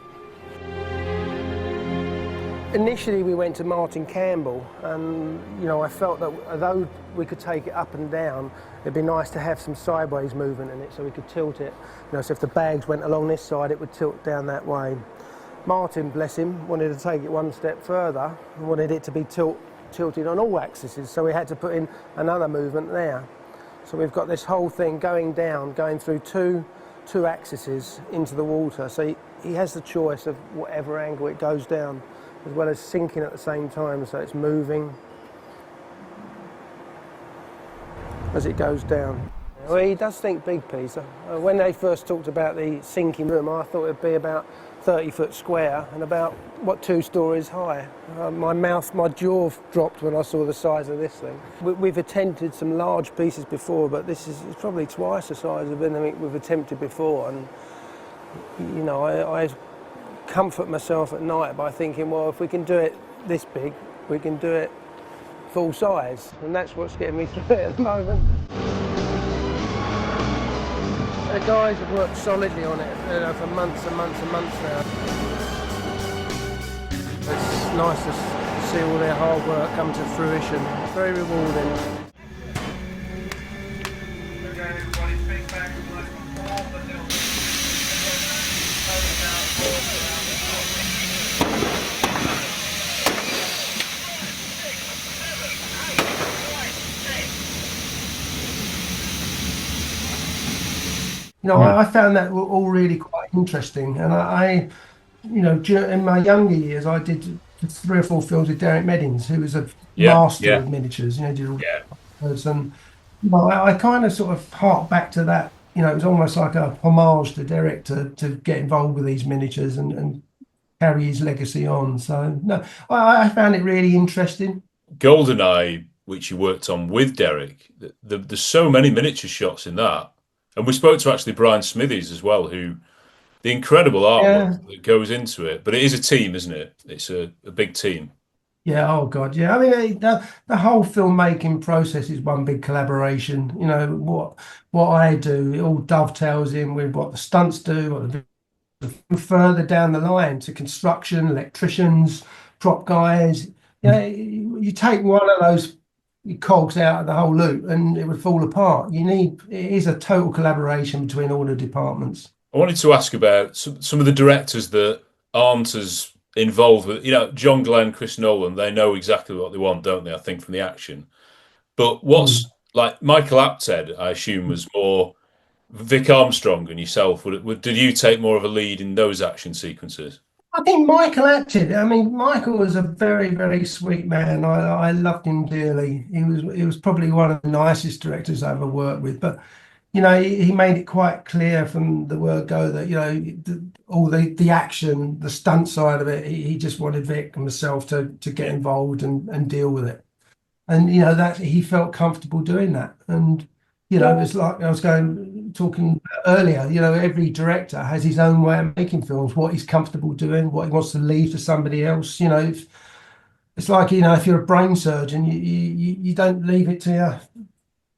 Initially we went to Martin Campbell, and you know, I felt that although we could take it up and down, it'd be nice to have some sideways movement in it so we could tilt it. You know, so if the bags went along this side, it would tilt down that way. Martin, bless him, wanted to take it one step further and wanted it to be tilted on all axes, so we had to put in another movement there. So we've got this whole thing going down, going through two 2 axes into the water, so he has the choice of whatever angle it goes down, as well as sinking at the same time, so it's moving as it goes down. Well, he does think big, Peter. When they first talked about the sinking room, I thought it'd be about 30 foot square and about, 2 stories high. My jaw dropped when I saw the size of this thing. We've attempted some large pieces before, but this is probably twice the size of anything we've attempted before. And, you know, I comfort myself at night by thinking, well, if we can do it this big, we can do it full size. And that's what's getting me through it at the moment. The guys have worked solidly on it, you know, for months and months and months now. It's nice to see all their hard work come to fruition. Very rewarding. You know, I found that all really quite interesting, and I, you know, in my younger years, I did 3 or 4 films with Derek Meddings, who was a master of miniatures. You know, did all those, and you know, I kind of sort of hark back to that. You know, it was almost like a homage to Derek to get involved with these miniatures and carry his legacy on. So no, I found it really interesting. GoldenEye, which you worked on with Derek, there's so many miniature shots in that. And we spoke to actually Brian Smithies as well, who the incredible artwork that goes into it. But it is a team, isn't it? It's a big team. Yeah. Oh God. Yeah. I mean, the whole filmmaking process is one big collaboration. You know what I do, it all dovetails in with what the stunts do. What the further down the line to construction, electricians, prop guys. You know, you take one of those cogs out of the whole loop and it would fall apart. It is a total collaboration between all the departments. I wanted to ask about some of the directors that aren't as involved with, you know, John Glenn, Chris Nolan, they know exactly what they want, don't they? I think from the action. But what's like Michael Apted, I assume, was more Vic Armstrong and yourself. Did you take more of a lead in those action sequences? I think Michael acted. I mean, Michael was a very, very sweet man. I loved him dearly. He was probably one of the nicest directors I ever worked with. But you know, he made it quite clear from the word go that, you know, all the action, the stunt side of it, he just wanted Vic and myself to get involved and deal with it. And you know, that he felt comfortable doing that. And you know, it's like I was talking earlier, you know, every director has his own way of making films, what he's comfortable doing, what he wants to leave to somebody else. You know, it's like, you know, if you're a brain surgeon, you don't leave it to your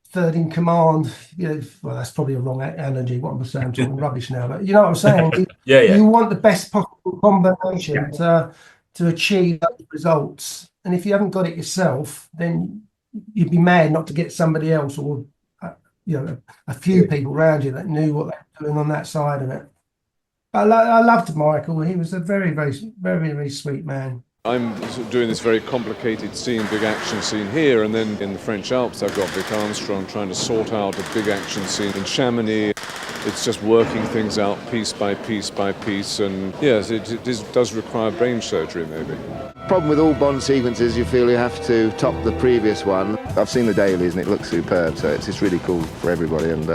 third in command. You know, well, that's probably a wrong analogy. What I'm saying, I'm talking rubbish now, but you know what I'm saying? You want the best possible combination to achieve those results. And if you haven't got it yourself, then you'd be mad not to get somebody else or you know, a few people around you that knew what they were doing on that side of it. But I loved Michael. He was a very, very, very, very sweet man. I'm doing this very complicated scene, big action scene here, and then in the French Alps I've got Vic Armstrong trying to sort out a big action scene in Chamonix. It's just working things out piece by piece by piece, and yes, it does require brain surgery maybe. Problem with all Bond sequences, you feel you have to top the previous one. I've seen the dailies and it looks superb, so it's just really cool for everybody, and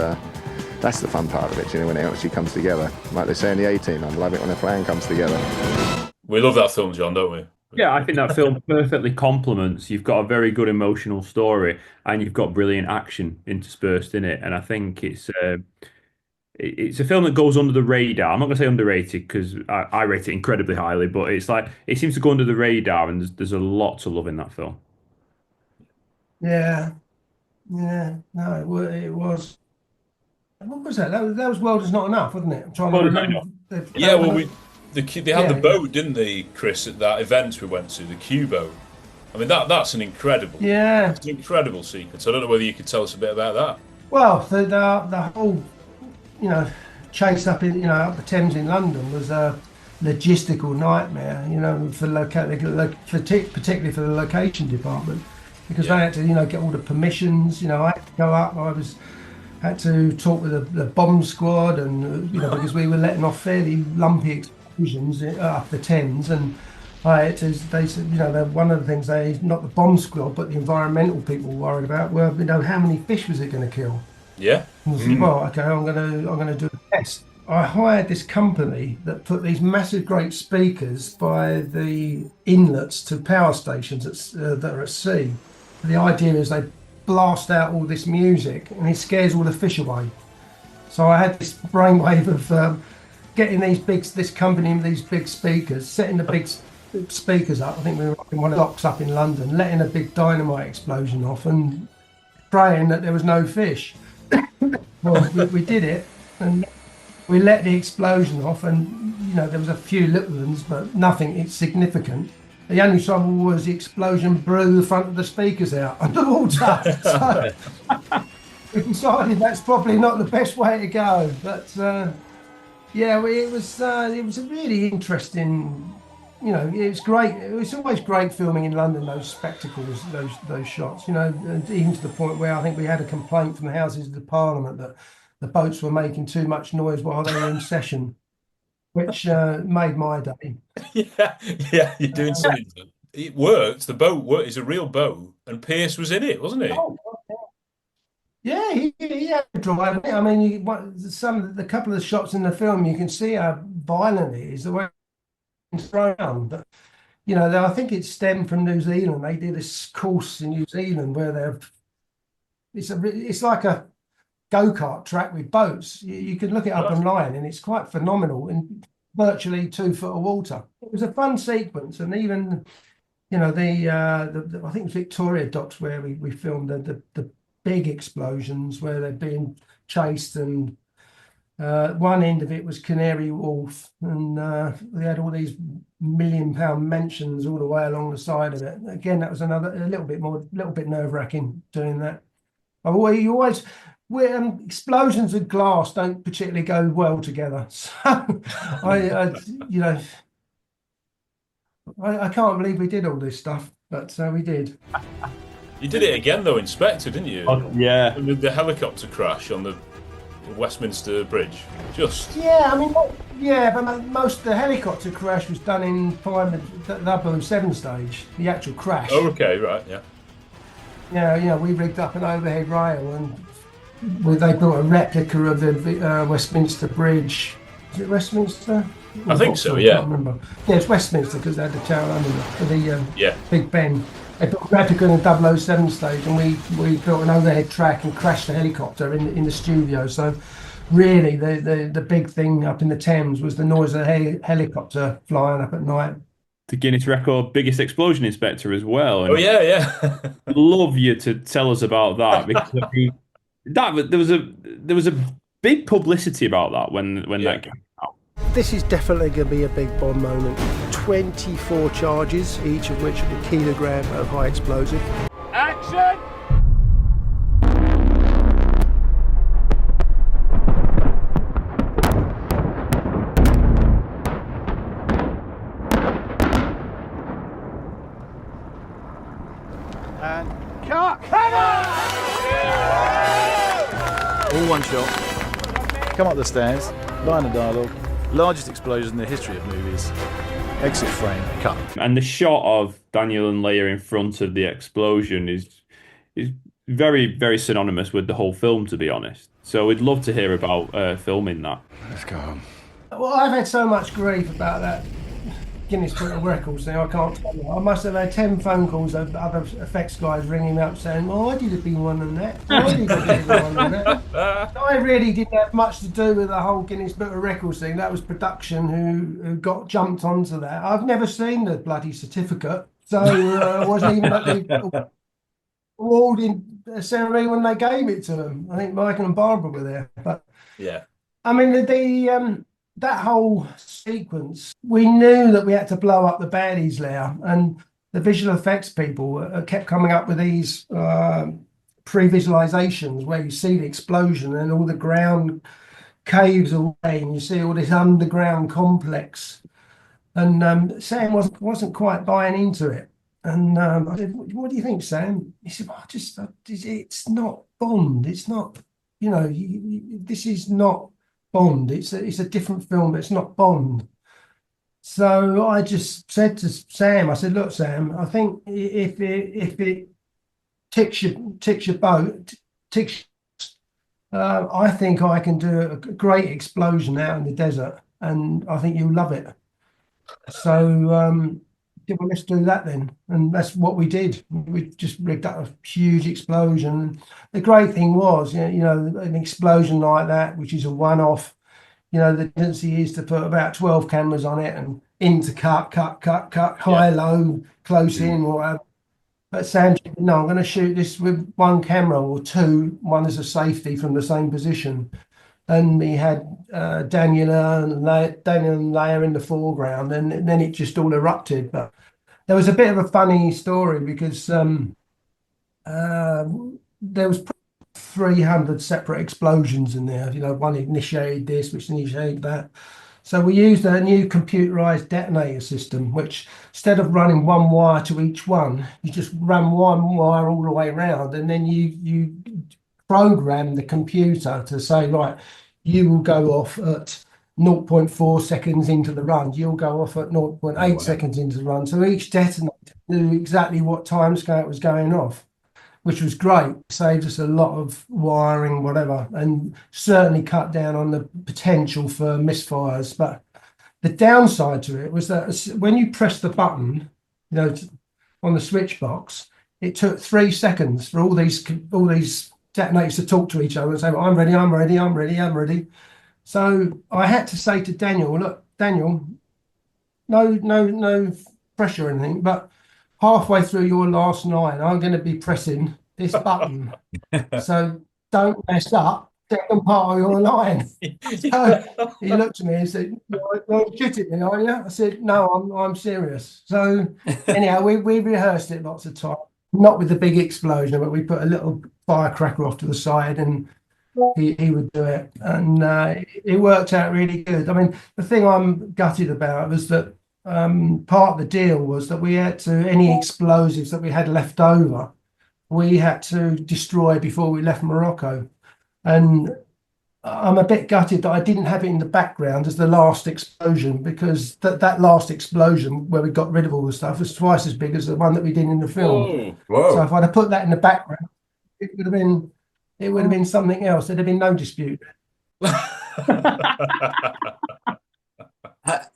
that's the fun part of it, you know, when it actually comes together. Like they say in the A-Team, I love it when a plan comes together. We love that film, John, don't we? Yeah, I think that film perfectly complements. You've got a very good emotional story and you've got brilliant action interspersed in it, and I think it's a film that goes under the radar. I'm not going to say underrated because I rate it incredibly highly, but it's like it seems to go under the radar, and there's a lot to love in that film. Yeah, no, it was. What was that? That was World Is Not Enough, wasn't it? I'm trying to remember. Yeah, well, they had the boat, didn't they, Chris, at that event we went to, the Q boat. I mean, that's an incredible, it's an incredible sequence. I don't know whether you could tell us a bit about that. Well, the whole, you know, chase up in, you know, up the Thames in London was a logistical nightmare, you know, particularly for the location department, because they had to, you know, get all the permissions. You know, I had to go up. I was had to talk with the bomb squad, and because we were letting off fairly lumpy explosions up the Thames, and they said, one of the things not the bomb squad, but the environmental people were worried about were, how many fish was it going to kill? Yeah. And I said, well, okay, I'm gonna do a test. I hired this company that put these massive, great speakers by the inlets to power stations that are at sea. The idea is they blast out all this music and it scares all the fish away. So I had this brainwave of getting this company with these big speakers, setting the big speakers up. I think we were in one of the docks up in London, letting a big dynamite explosion off and praying that there was no fish. Well, we did it, and we let the explosion off, and there was a few little ones, but nothing significant. The only trouble was the explosion blew the front of the speakers out underwater. So we decided that's probably not the best way to go. But it was a really interesting. It was great. It was always great filming in London, those spectacles, those shots. Even to the point where I think we had a complaint from the Houses of the Parliament that the boats were making too much noise while they were in session, which made my day. Yeah, you're doing something. It worked. The boat worked. It's a real boat, and Pierce was in it, wasn't he? Oh, yeah, he had a drive. I mean, the couple of the shots in the film, you can see how violent it is, the way it's thrown around. But I think it stemmed from New Zealand. They did this course in New Zealand where it's like a go-kart track with boats. You can look it up online, and it's quite phenomenal in virtually 2 foot of water. It was a fun sequence, and even the I think it was Victoria Docks where we filmed the big explosions where they're being chased, and one end of it was Canary Wharf, and we had all these £1 million mansions all the way along the side of it. Again, that was a little bit nerve-wracking doing that. Explosions and glass don't particularly go well together. So I can't believe we did all this stuff, but we did. You did it again though in Spectre, didn't you? Oh, yeah. The helicopter crash on the Westminster Bridge. But most of the helicopter crash was done in the 007 stage, the actual crash. Oh, okay, right, yeah. Yeah, we rigged up an overhead rail, and they built a replica of the Westminster Bridge. Is it Westminster? I think so, yeah. I can't remember. Yeah, it's Westminster because they had the Tower London for the Big Ben. They built a replica in the 007 stage, and we built an overhead track and crashed the helicopter in the studio. So really, the big thing up in the Thames was the noise of the helicopter flying up at night. The Guinness record biggest explosion in Spectre as well. And I'd love you to tell us about that, because there was a big publicity about that when that came out. This is definitely going to be a big Bond moment. 24 charges, each of which are a kilogram of high explosive. Action! And cut! All one shot. Come up the stairs. Line of dialogue. Largest explosion in the history of movies. Exit frame. Cut. And the shot of Daniel and Leia in front of the explosion is very, very synonymous with the whole film, to be honest. So we'd love to hear about filming that. Let's go home. Well, I've had so much grief about that Guinness Book of Records thing, I can't tell you. I must have had 10 phone calls of other effects guys ringing me up saying, "Oh, I did a big one on that. Oh, I did a big one on that." I really didn't have much to do with the whole Guinness Book of Records thing. That was production who got jumped onto that. I've never seen the bloody certificate, so I wasn't even at the awarding ceremony when they gave it to them. I think Michael and Barbara were there. But yeah, I mean that whole sequence, we knew that we had to blow up the baddies lair, and the visual effects people kept coming up with these pre-visualizations where you see the explosion and all the ground caves away, and you see all this underground complex. And Sam wasn't quite buying into it. And I said, "What do you think, Sam?" He said, "It's not Bond. It's not this is not Bond. It's a different film, but it's not Bond. So I just said to Sam, I said, look, Sam, I think if it ticks your boat, I think I can do a great explosion out in the desert, and I think you'll love it. So yeah, well, let's do that then, and that's what we did. We just rigged up a huge explosion. The great thing was, an explosion like that, which is a one-off. The tendency is to put about 12 cameras on it and into cut, high, low, close in, whatever. But Sam said, no, I'm going to shoot this with one camera or two, one as a safety from the same position. And we had Daniel and Leia in the foreground, and then it just all erupted. But there was a bit of a funny story because there was 300 separate explosions in there. One initiated this, which initiated that. So we used a new computerized detonator system, which instead of running one wire to each one, you just run one wire all the way around, and then you program the computer to say, right, you will go off at 0.4 seconds into the run. You'll go off at 0.8 seconds into the run. So each detonator knew exactly what timescale it was going off, which was great. Saved us a lot of wiring, whatever, and certainly cut down on the potential for misfires. But the downside to it was that when you press the button, on the switch box, it took 3 seconds for all these detonators to talk to each other and say, well, I'm ready, I'm ready, I'm ready, I'm ready. So I had to say to Daniel, look, Daniel, no pressure or anything, but halfway through your last 9, I'm going to be pressing this button. So don't mess up the second part of your line. So he looked at me and said, you're shitting me, are you? I said, no, I'm serious. So anyhow, we rehearsed it lots of times, not with the big explosion, but we put a little firecracker off to the side and he would do it. And it worked out really good. I mean, the thing I'm gutted about was that part of the deal was that we had to, any explosives that we had left over, we had to destroy before we left Morocco. And I'm a bit gutted that I didn't have it in the background as the last explosion, because that last explosion where we got rid of all the stuff was twice as big as the one that we did in the film. Whoa. So if I'd have put that in the background, it would have been something else. There'd have been no dispute.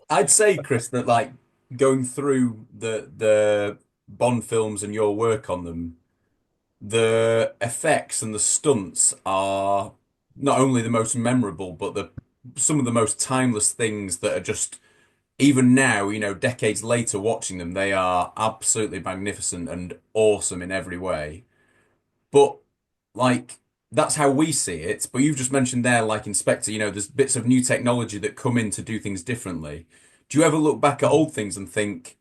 I'd say, Chris, that like going through the Bond films and your work on them, the effects and the stunts are not only the most memorable, but some of the most timeless things that are just, even now, decades later watching them, they are absolutely magnificent and awesome in every way. But like, that's how we see it. But you've just mentioned there, like in Spectre, there's bits of new technology that come in to do things differently. Do you ever look back at old things and think,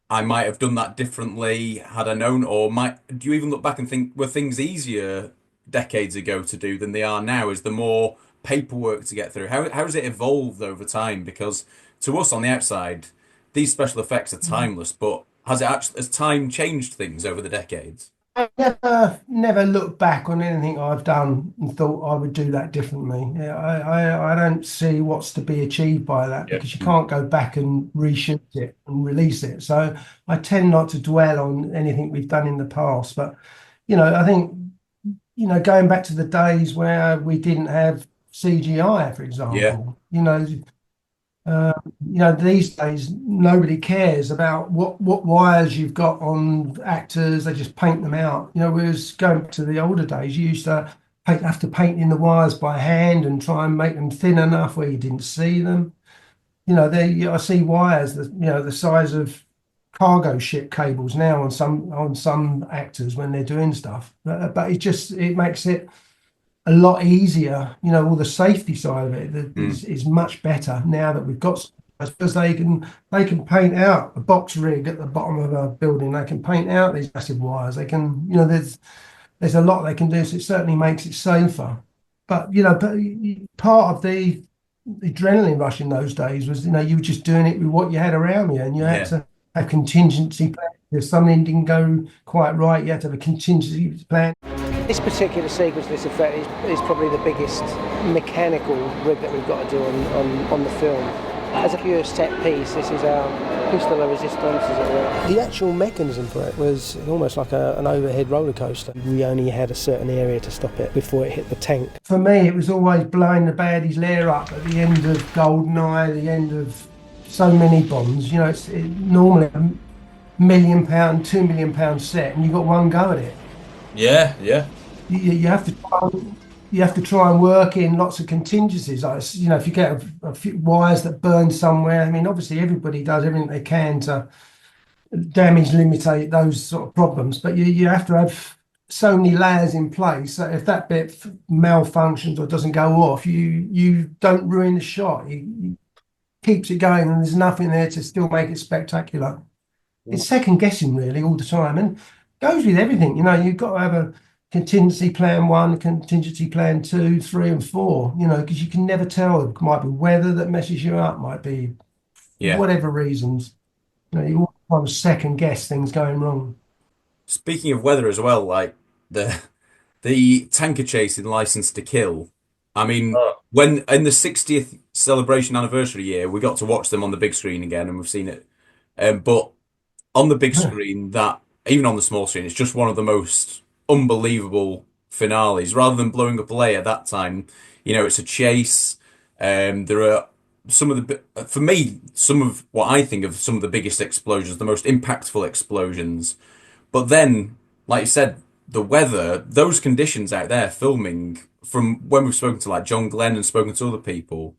I might have done that differently had I known? Or do you even look back and think, were things easier decades ago to do than they are now? Is there more paperwork to get through? How has it evolved over time? Because to us on the outside, these special effects are timeless, but has time changed things over the decades? I never looked back on anything I've done and thought I would do that differently. Yeah, I don't see what's to be achieved by that, because you can't go back and reshoot it and release it. So I tend not to dwell on anything we've done in the past. But, I think, going back to the days where we didn't have CGI, for example, these days nobody cares about what wires you've got on actors. They just paint them out. Whereas going back to the older days, you used to have to paint in the wires by hand and try and make them thin enough where you didn't see them. I see wires that the size of cargo ship cables now on some actors when they're doing stuff. But it makes it a lot easier. All the safety side of it is much better now that we've got, because they can paint out a box rig at the bottom of a building. They can paint out these massive wires. They can, there's a lot they can do. So it certainly makes it safer. But part of the adrenaline rush in those days was, you were just doing it with what you had around you, and you had to have contingency plans. If something didn't go quite right, you had to have a contingency plan. This particular sequence, this effect, is probably the biggest mechanical rig that we've got to do on the film. As a pure set piece, this is our pistol de resistance, as it were. The actual mechanism for it was almost like an overhead roller coaster. We only had a certain area to stop it before it hit the tank. For me, it was always blowing the baddie's lair up at the end of GoldenEye, the end of so many Bonds. You know, it's normally £1 million, £2 million set, and you've got one go at it. Yeah. You have to try and work in lots of contingencies. Like, you know, if you get a few wires that burn somewhere, I mean, obviously everybody does everything they can to damage limitate those sort of problems, but you have to have so many layers in place that if that bit malfunctions or doesn't go off, you don't ruin the shot. It keeps it going, and there's nothing there to still make it spectacular. It's second guessing really all the time, and goes with everything. You know, you've got to have a contingency plan 1, contingency plan 2, 3 and 4, you know, because you can never tell. It might be weather that messes you up, might be whatever reasons. You know, you all kind of second guess things going wrong. Speaking of weather as well, like the tanker chase in License to Kill. I mean, when in the 60th celebration anniversary year, we got to watch them on the big screen again, and we've seen it. But on the big screen, that even on the small screen, it's just one of the most unbelievable finales. Rather than blowing up a layer that time, you know, it's a chase. There are some of the, for me, some of what I think of some of the biggest explosions, the most impactful explosions. But then, like you said, the weather, those conditions out there filming, from when we've spoken to like John Glenn and spoken to other people,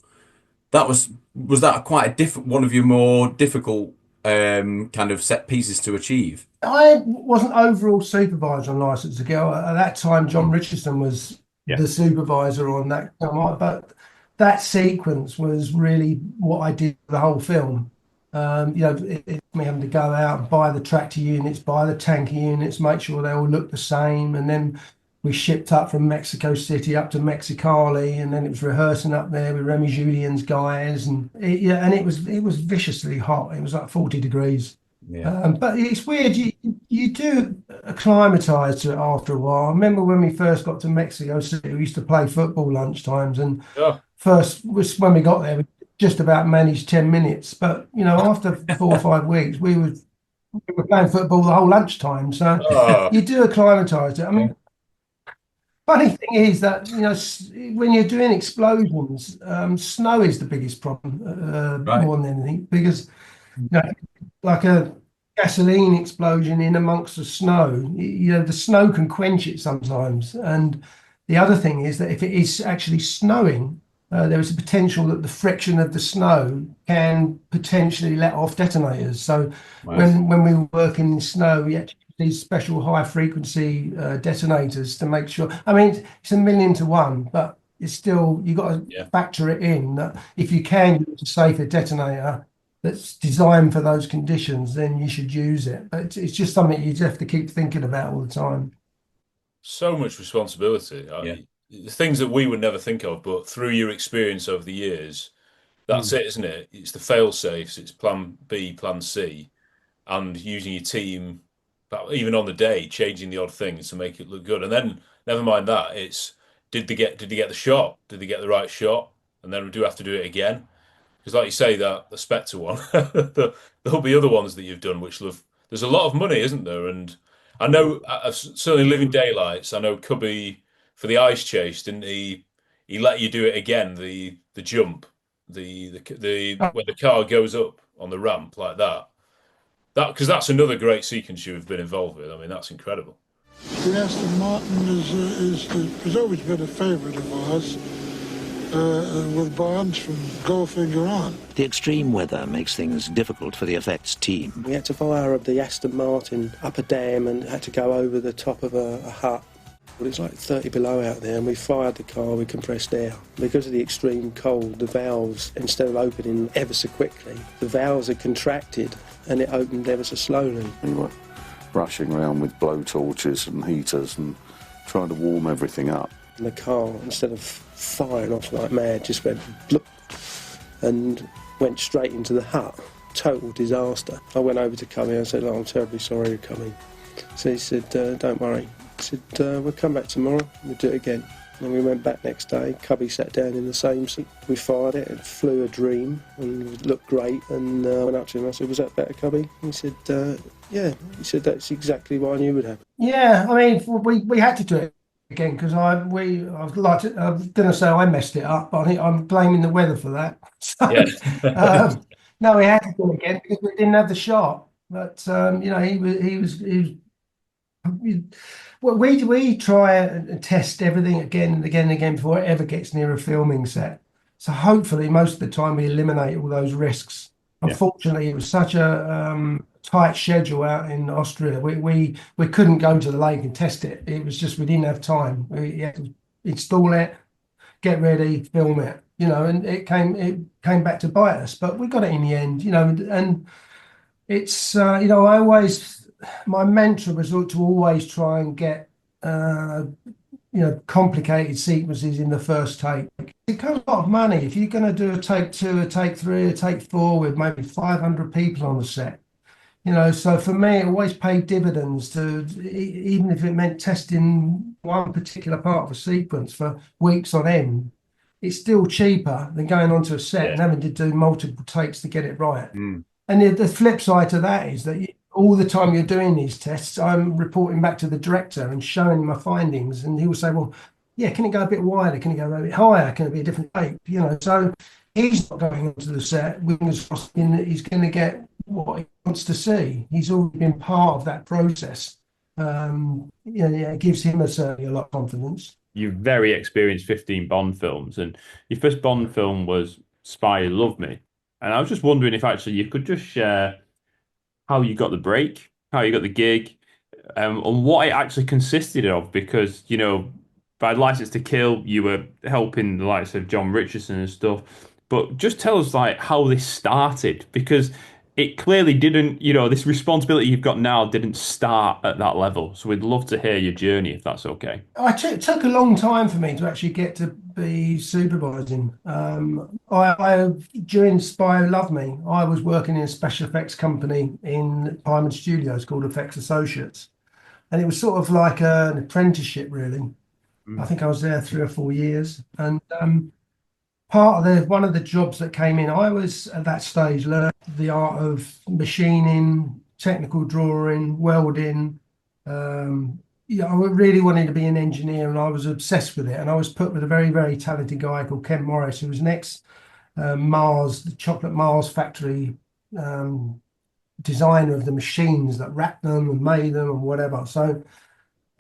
that was that quite a different, one of your more difficult kind of set pieces to achieve? I wasn't overall supervisor on License to Kill. At that time, John Richardson was the supervisor on that film, but that sequence was really what I did for the whole film. You know, it's me having to go out and buy the tractor units, buy the tanker units, make sure they all look the same, and then we shipped up from Mexico City up to Mexicali, and then it was rehearsing up there with Remy Julien's guys, and it was viciously hot. It was like 40 degrees. Yeah. But it's weird. You do acclimatise to it after a while. I remember when we first got to Mexico City, we used to play football lunchtimes, and first when we got there, we just about managed 10 minutes. But you know, after 4 or 5 weeks, we were playing football the whole lunchtime. So you do acclimatise to it. I mean. Funny thing is that, you know, when you're doing explosions, snow is the biggest problem more than anything, because you know, like a gasoline explosion in amongst the snow, you know, the snow can quench it sometimes. And the other thing is that if it is actually snowing, there is a potential that the friction of the snow can potentially let off detonators. So when we were working in snow, we actually these special high frequency detonators to make sure. I mean, it's 1,000,000 to 1, but it's still, you've got to factor it in that if you can use a safer detonator that's designed for those conditions, then you should use it. But it's just something you just have to keep thinking about all the time. So much responsibility. Things that we would never think of, but through your experience over the years, that's it, isn't it? It's the fail safes, it's plan B, plan C, and using your team. But even on the day, changing the odd things to make it look good, and then never mind that, it's did they get the shot? Did they get the right shot? And then we do have to do it again, because like you say, that the Spectre one, there'll be other ones that you've done which there's a lot of money, isn't there? And I know, certainly Living Daylights, I know Cubby for the ice chase, didn't he? He let you do it again, the jump, the when the car goes up on the ramp like that. Because that's another great sequence you've been involved with. I mean, that's incredible. The Aston Martin has always been a favourite of ours, with Bonds from Goldfinger on. The extreme weather makes things difficult for the effects team. We had to fire the Aston Martin up a dam and had to go over the top of a hut. Well, it's like 30 below out there, and we fired the car with compressed air. Because of the extreme cold, the valves, instead of opening ever so quickly, the valves had contracted and it opened ever so slowly. We were rushing around with blowtorches and heaters and trying to warm everything up. And the car, instead of firing off like mad, just went bloop and went straight into the hut. Total disaster. I went over to Cubby and said, "Oh, I'm terribly sorry you're coming." So he said, "Don't worry. He said, we'll come back tomorrow, we'll do it again. And we went back next day. Cubby sat down in the same seat. We fired it. It flew a dream and it looked great. And went up to him. I said, "Was that better, Cubby?" He said, "Yeah." He said, "That's exactly what I knew would happen." Yeah, I mean, we had to do it again because I was like, I'm going to say I messed it up, but I think I'm blaming the weather for that. So, Yeah. no, we had to do it again because we didn't have the shot. But you know, he was. Well, we try and test everything again and again and again before it ever gets near a filming set. So hopefully, most of the time, we eliminate all those risks. Yeah. Unfortunately, it was such a tight schedule out in Austria. We couldn't go to the lake and test it. It was just we didn't have time. We had to install it, get ready, film it. You know, and it came back to bite us. But we got it in the end. You know, and it's you know, my mantra was to always try and get you know, complicated sequences in the first take. It costs a lot of money if you're going to do a take 2, a take 3, a take 4 with maybe 500 people on the set. You know, so for me, it always paid dividends to, even if it meant testing one particular part of a sequence for weeks on end. It's still cheaper than going onto a set and having to do multiple takes to get it right. And the flip side to that is that all the time you're doing these tests, I'm reporting back to the director and showing him my findings, and he will say, "Well, yeah, can it go a bit wider? Can it go a bit higher? Can it be a different take?" You know, so he's not going onto the set with that he's going to get what he wants to see. He's already been part of that process. You know, it gives him certainly a lot of confidence. You're very experienced 15 Bond films, and your first Bond film was Spy Who Loved Me. And I was just wondering if actually you could just share how you got the break, how you got the gig, and what it actually consisted of. Because, you know, by License to Kill, you were helping the likes of John Richardson and stuff. But just tell us, like, how this started, because it clearly didn't, you know, this responsibility you've got now didn't start at that level. So we'd love to hear your journey, if that's okay. It took a long time for me to actually get to be supervising. I during Spy Who Loved Me, I was working in a special effects company in Pyman Studios called Effects Associates. And it was sort of like an apprenticeship, really. I think I was there 3 or 4 years. And one of the jobs that came in, I was at that stage learned the art of machining, technical drawing, welding. I really wanted to be an engineer, and I was obsessed with it. And I was put with a very, very talented guy called Ken Morris, who was an ex-Mars, the chocolate Mars factory designer of the machines that wrapped them and made them and whatever. So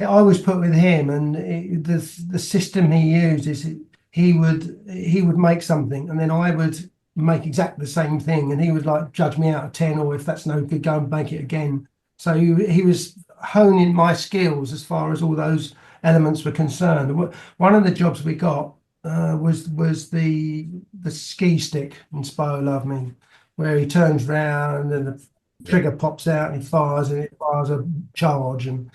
I was put with him, and the system he used is he would make something, and then I would make exactly the same thing, and he would like judge me out of 10, or if that's no good, go and make it again. So he was honing my skills as far as all those elements were concerned. One of the jobs we got was the ski stick in Spy Who Loved Me, where he turns round and the trigger pops out and he fires, and it fires a charge. And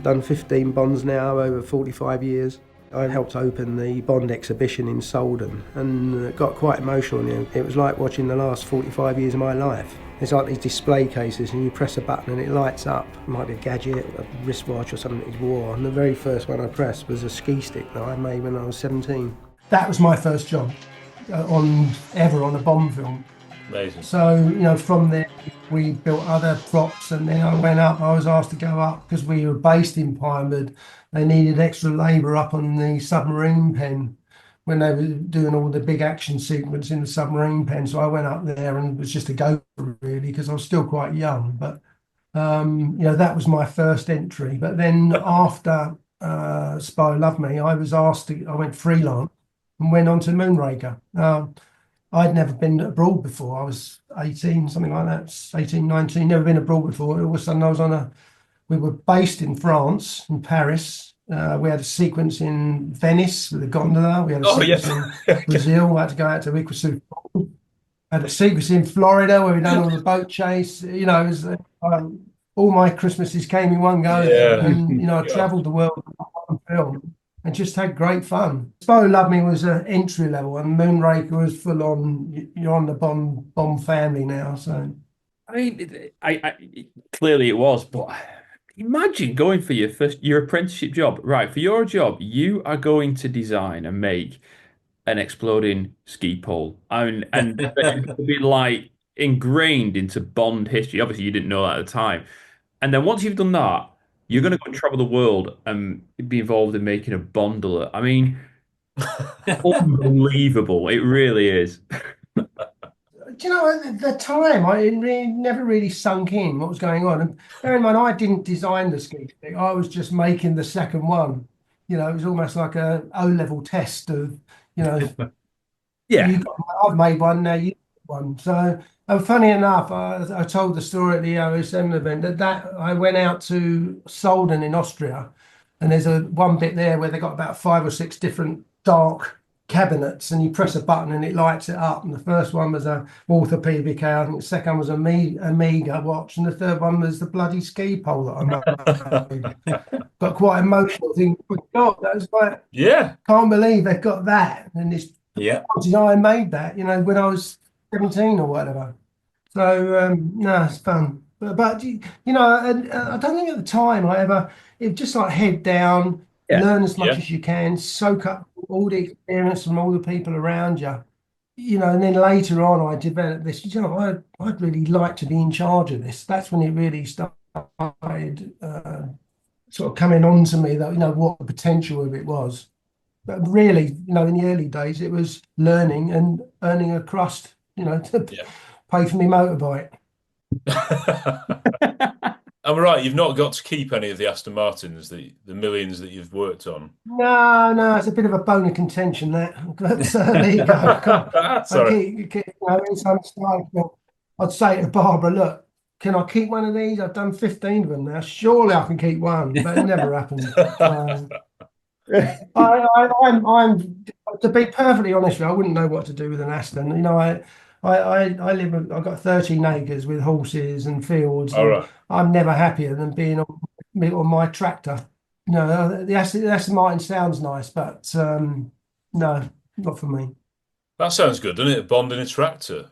Done 15 Bonds now over 45 years. I helped open the Bond exhibition in Solden, and it got quite emotional. You know, it was like watching the last 45 years of my life. It's like these display cases, and you press a button and it lights up. It might be a gadget, a wristwatch or something that he's wore. And the very first one I pressed was a ski stick that I made when I was 17. That was my first job on a Bond film. Amazing. So, you know, from there we built other props, and then I was asked to go up because we were based in Pyman. They needed extra labour up on the submarine pen when they were doing all the big action sequence in the submarine pen. So I went up there, and it was just a go for it, really, because I was still quite young. But, you know, that was my first entry. But then after Spy Who Loved Me, I went freelance and went on to Moonraker. I'd never been abroad before. I was 18, something like that, 18, 19, never been abroad before. All of a sudden we were based in France, in Paris. We had a sequence in Venice with a gondola. We had a sequence in Brazil. We had to go out to Iguazu. Had a sequence in Florida where we done all the boat chase. You know, it was, all my Christmases came in one go. Yeah. And, you know, I travelled the world on one film and just had great fun. Spy Who Loved Me was an entry level, and Moonraker was full on. You're on the Bond family now. So, I mean, I clearly it was, but Imagine going for your apprenticeship job. Right, for your job, you are going to design and make an exploding ski pole. And it's be like ingrained into Bond history. Obviously, you didn't know that at the time. And then once you've done that, you're going to go and travel the world and be involved in making a Bond alert. I mean, unbelievable. It really is. Do you know, at the time, never really sunk in what was going on. And bear in mind, I didn't design the ski stick. I was just making the second one. You know, it was almost like a O-level test of, you know, Yeah. I've made one, now you one. So, funny enough, I told the story at the OSM event that I went out to Solden in Austria, and there's one bit there where they got about 5 or 6 different dark cabinets, and you press a button and it lights it up. And the first one was a orthopedic, I think the second was a Amiga watch, and the third one was the bloody ski pole that I made. Got quite emotional. Thinking, oh God, that was like, yeah, can't believe they've got that. And this, I made that, you know, when I was 17 or whatever. So no, it's fun. But you know, I don't think at the time it was just like head down. Learn as much as you can, soak up all the experience from all the people around you, you know, and then later on I developed this, you know, I'd really like to be in charge of this. That's when it really started sort of coming on to me that, you know, what the potential of it was. But really, you know, in the early days, it was learning and earning a crust, you know, to pay for my motorbike. I'm right, you've not got to keep any of the Aston Martins, the millions that you've worked on. No, it's a bit of a bone of contention that. But there you go. Sorry. I'd say to Barbara, look, can I keep one of these? I've done 15 of them now. Surely I can keep one, but it never happened. I'm to be perfectly honest with you, I wouldn't know what to do with an Aston. You know, I've got 13 acres with horses and fields. All right. I'm never happier than being on my tractor. You know, the Aston Martin sounds nice, but no, not for me. That sounds good, doesn't it? Bond in a tractor.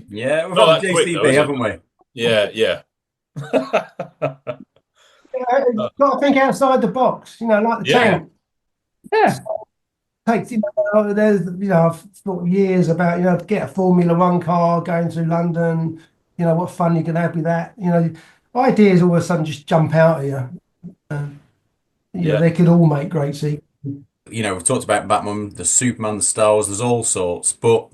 Yeah, we've got the JCB, haven't we? Yeah. Got to think outside the box, you know, like the tank. Yeah. Takes, you know, there's, you know, I've thought years about, you know, to get a Formula One car going through London, you know, what fun you can have with that. You know, ideas all of a sudden just jump out at you. You know, they could all make great sequels. You know, we've talked about Batman, the Superman, the Star Wars, there's all sorts. But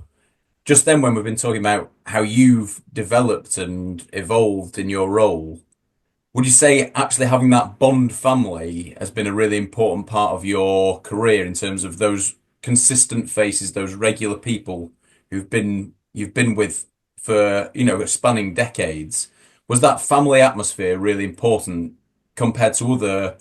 just then when we've been talking about how you've developed and evolved in your role, would you say actually having that Bond family has been a really important part of your career in terms of those consistent faces, those regular people you've been with for, you know, spanning decades? Was that family atmosphere really important compared to other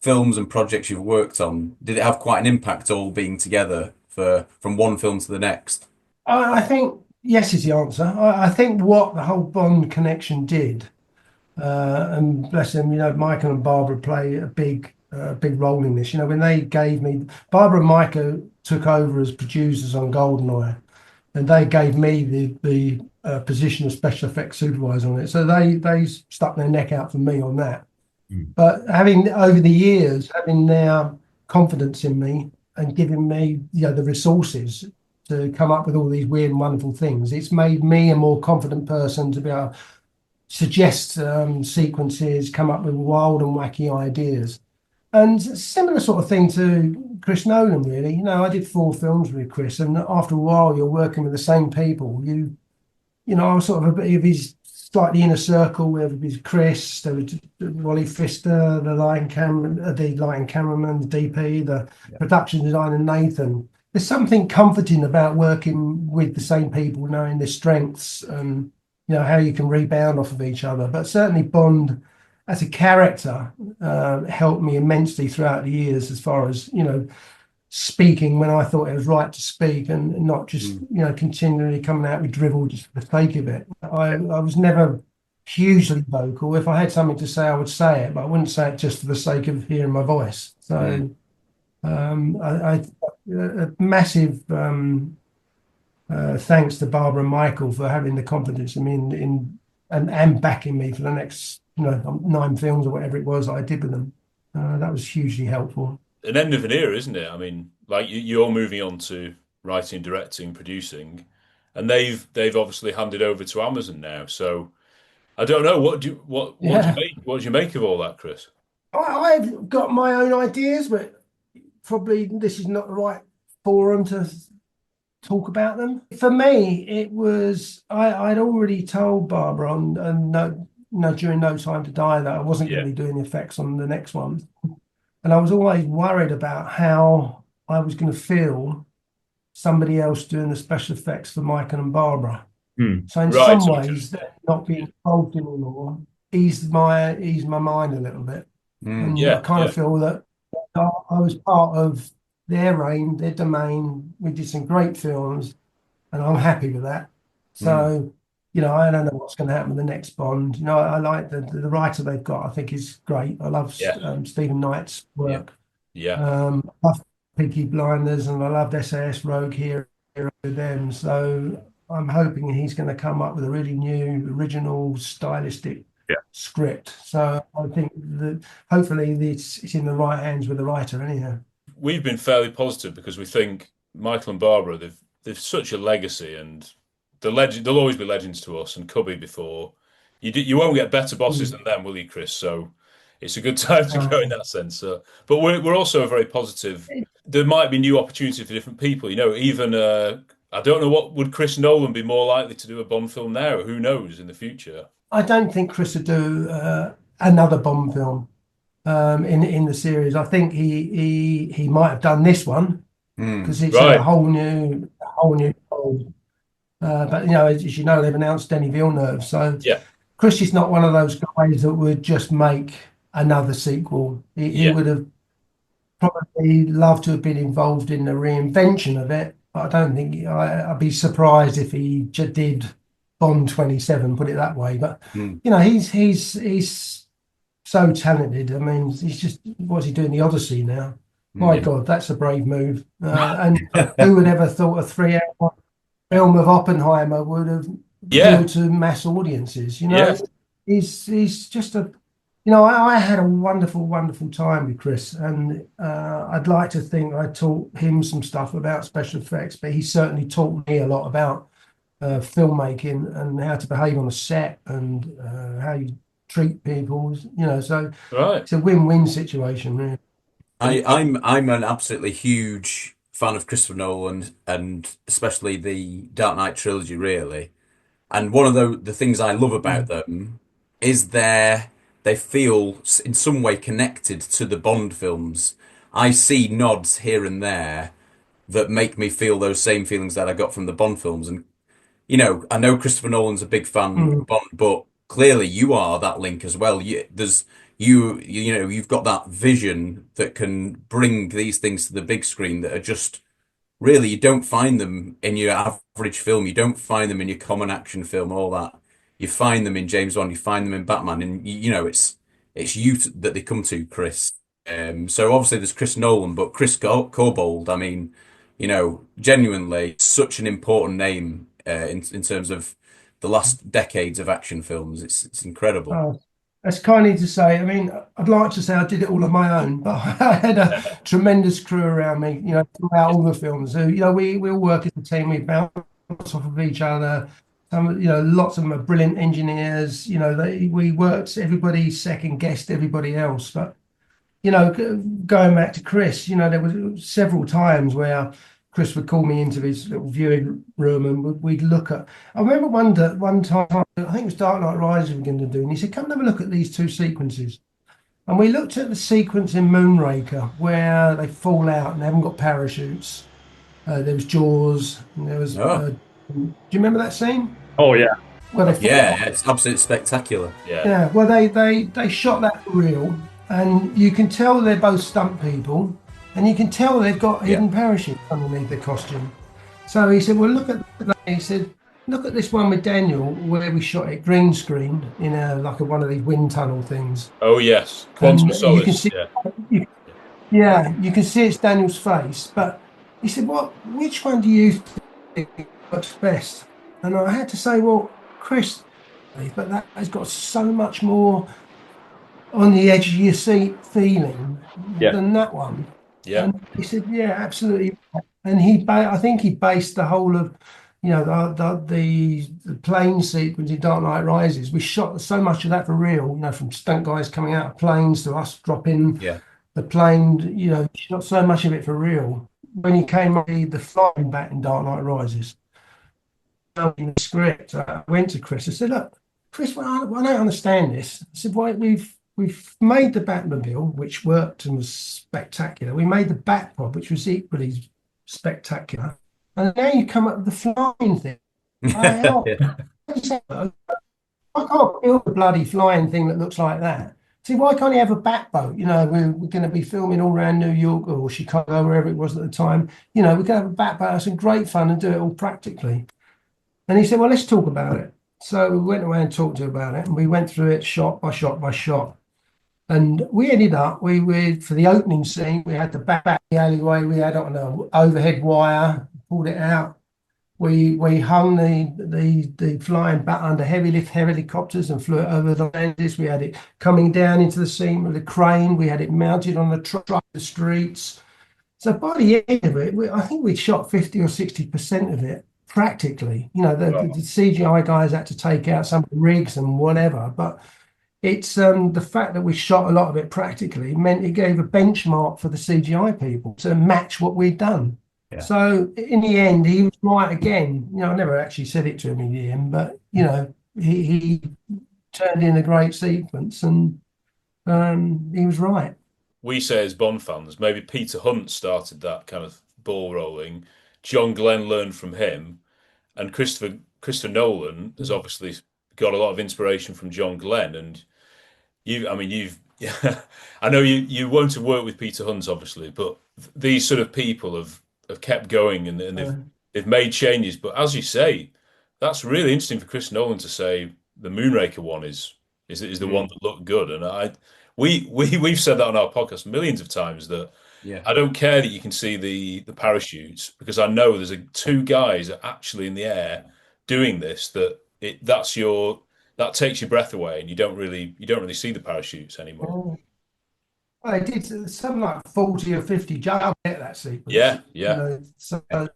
films and projects you've worked on? Did it have quite an impact all being together from one film to the next? I think yes is the answer. I think what the whole Bond connection did, and bless them, you know, Michael and Barbara play a big role in this. You know, when they gave me, Barbara and Michael took over as producers on GoldenEye, and they gave me the position of special effects supervisor on it. So they stuck their neck out for me on that. But having over the years, having their confidence in me and giving me, you know, the resources to come up with all these weird and wonderful things, it's made me a more confident person to be able to suggest sequences, come up with wild and wacky ideas. And similar sort of thing to Chris Nolan, really. You know, I did 4 films with Chris, and after a while, you're working with the same people. You know, I was sort of a bit of his slightly inner circle with Chris, there was Wally Pfister, the lighting cameraman, the DP, the production designer Nathan. There's something comforting about working with the same people, knowing their strengths and, you know, how you can rebound off of each other. But certainly Bond as a character helped me immensely throughout the years, as far as, you know, speaking when I thought it was right to speak and not just, you know, continually coming out with drivel just for the sake of it. I was never hugely vocal. If I had something to say, I would say it, but I wouldn't say it just for the sake of hearing my voice. So a massive thanks to Barbara and Michael for having the confidence in me and backing me for the next 9 films or whatever it was that I did with them. That was hugely helpful. An end of an era, isn't it? I mean, like you're moving on to writing, directing, producing, and they've obviously handed over to Amazon now. So I don't know. What do you make of all that, Chris? I've got my own ideas, but probably this is not the right forum to talk about them. For me, it was I'd already told Barbara during No Time to Die that I wasn't going to be doing the effects on the next one, and I was always worried about how I was going to feel somebody else doing the special effects for Michael and Barbara. So in some ways, not being involved anymore eased my mind a little bit. And I kind of feel that I was part of their reign, their domain. We did some great films, and I'm happy with that. So, I don't know what's going to happen with the next Bond. I like the writer they've got. I think is great. I love Stephen Knight's work. I love Peaky Blinders, and I loved SAS Rogue here with them. So I'm hoping he's going to come up with a really new, original, stylistic script. So I think that hopefully it's in the right hands with the writer anyhow. We've been fairly positive because we think Michael and Barbara, they've such a legacy, and they'll always be legends to us, and Cubby before. You won't get better bosses than them, will you, Chris? So it's a good time to go in that sense. But we're also very positive. There might be new opportunities for different people. Even I don't know, would Chris Nolan be more likely to do a Bond film now? Who knows in the future? I don't think Chris would do another Bond film in the series. I think he might have done this one because it's a whole new Bond. But as you know, they've announced Denis Villeneuve. So Chris is not one of those guys that would just make another sequel. He would have probably loved to have been involved in the reinvention of it. But I don't think I'd be surprised if he just did Bond 27, put it that way. But he's so talented. I mean, he's just what's he doing? The Odyssey now. My God, that's a brave move. And who would ever thought a 3-hour film of Oppenheimer would have appealed to mass audiences? He's just a. I had a wonderful, wonderful time with Chris, and I'd like to think I taught him some stuff about special effects, but he certainly taught me a lot about filmmaking and how to behave on a set and how you treat people. So it's a win-win situation, really. I'm an absolutely huge fan of Christopher Nolan, and especially the Dark Knight trilogy, really. And one of the things I love about them is they feel in some way connected to the Bond films. I see nods here and there that make me feel those same feelings that I got from the Bond films. And, I know Christopher Nolan's a big fan of Bond, but clearly you are that link as well. You've got that vision that can bring these things to the big screen that are just really, you don't find them in your average film. You don't find them in your common action film, all that. You find them in James Bond, you find them in Batman, and it's you that they come to, Chris. So obviously there's Chris Nolan, but Chris Corbould, I mean, genuinely such an important name in terms of the last decades of action films. It's incredible. Oh, that's kind of to say. I mean, I'd like to say I did it all on my own, but I had a tremendous crew around me, throughout all the films. So, we all work as a team. We bounce off of each other. Lots of them are brilliant engineers. We worked, everybody second guessed everybody else. But, going back to Chris, there were several times where Chris would call me into his little viewing room and we'd look at. I remember one time, I think it was Dark Knight Rises we were going to do, and he said, "Come and have a look at these two sequences." And we looked at the sequence in Moonraker where they fall out and they haven't got parachutes. There was Jaws, and there was. Do you remember that scene? Oh yeah. Well, it's absolutely spectacular. Yeah. Well, they shot that for real, and you can tell they're both stunt people, and you can tell they've got hidden parachutes underneath their costume. So he said, "Well, look at this one with Daniel where we shot it green screen in one of these wind tunnel things." Oh yes, Quantum of Solace. You can see, you can see it's Daniel's face, but he said, which one do you think works best? And I had to say, well, Chris, but that has got so much more on the edge of your seat feeling Yeah. than that one. Yeah. And he said, yeah, absolutely. And I think he based the whole of, the plane sequence in Dark Knight Rises. We shot so much of that for real, from stunt guys coming out of planes to us dropping the plane, shot so much of it for real. When he came up with the flying bat in Dark Knight Rises, in the script, I went to Chris. I said, look, Chris, I don't understand this. I said, why we've made the Batmobile, which worked and was spectacular. We made the Batpod, which was equally spectacular. And now you come up with the flying thing. I can't build a bloody flying thing that looks like that. See, why can't you have a Batboat? We're going to be filming all around New York or Chicago, wherever it was at the time. We could have a Batboat, have some great fun and do it all practically. And he said, well, let's talk about it. So we went away and talked to him about it, and we went through it shot by shot by shot. And we ended up, for the opening scene, we had the back alleyway, we had on an overhead wire, pulled it out. We hung the flying bat under heavy lift helicopters and flew it over the landings. We had it coming down into the scene with a crane. We had it mounted on the truck the streets. So by the end of it, I think we'd shot 50 or 60% of it practically. The CGI guys had to take out some rigs and whatever, but it's the fact that we shot a lot of it practically meant it gave a benchmark for the CGI people to match what we'd done. Yeah. So in the end, he was right again. I never actually said it to him in the end, but he turned in a great sequence, and he was right. We say as Bond fans, maybe Peter Hunt started that kind of ball rolling. John Glenn learned from him, and Christopher Nolan has obviously got a lot of inspiration from John Glenn. And I know you won't have worked with Peter Hunt, obviously, but these sort of people have kept going and they've made changes. But as you say, that's really interesting for Chris Nolan to say the Moonraker one is the one that looked good. And we've said that on our podcast millions of times that I don't care that you can see the parachutes, because I know there's two guys actually in the air doing this, that takes your breath away, and you don't really see the parachutes anymore. Well, they did something like 40 or 50 jumps at that sequence. Yeah. So it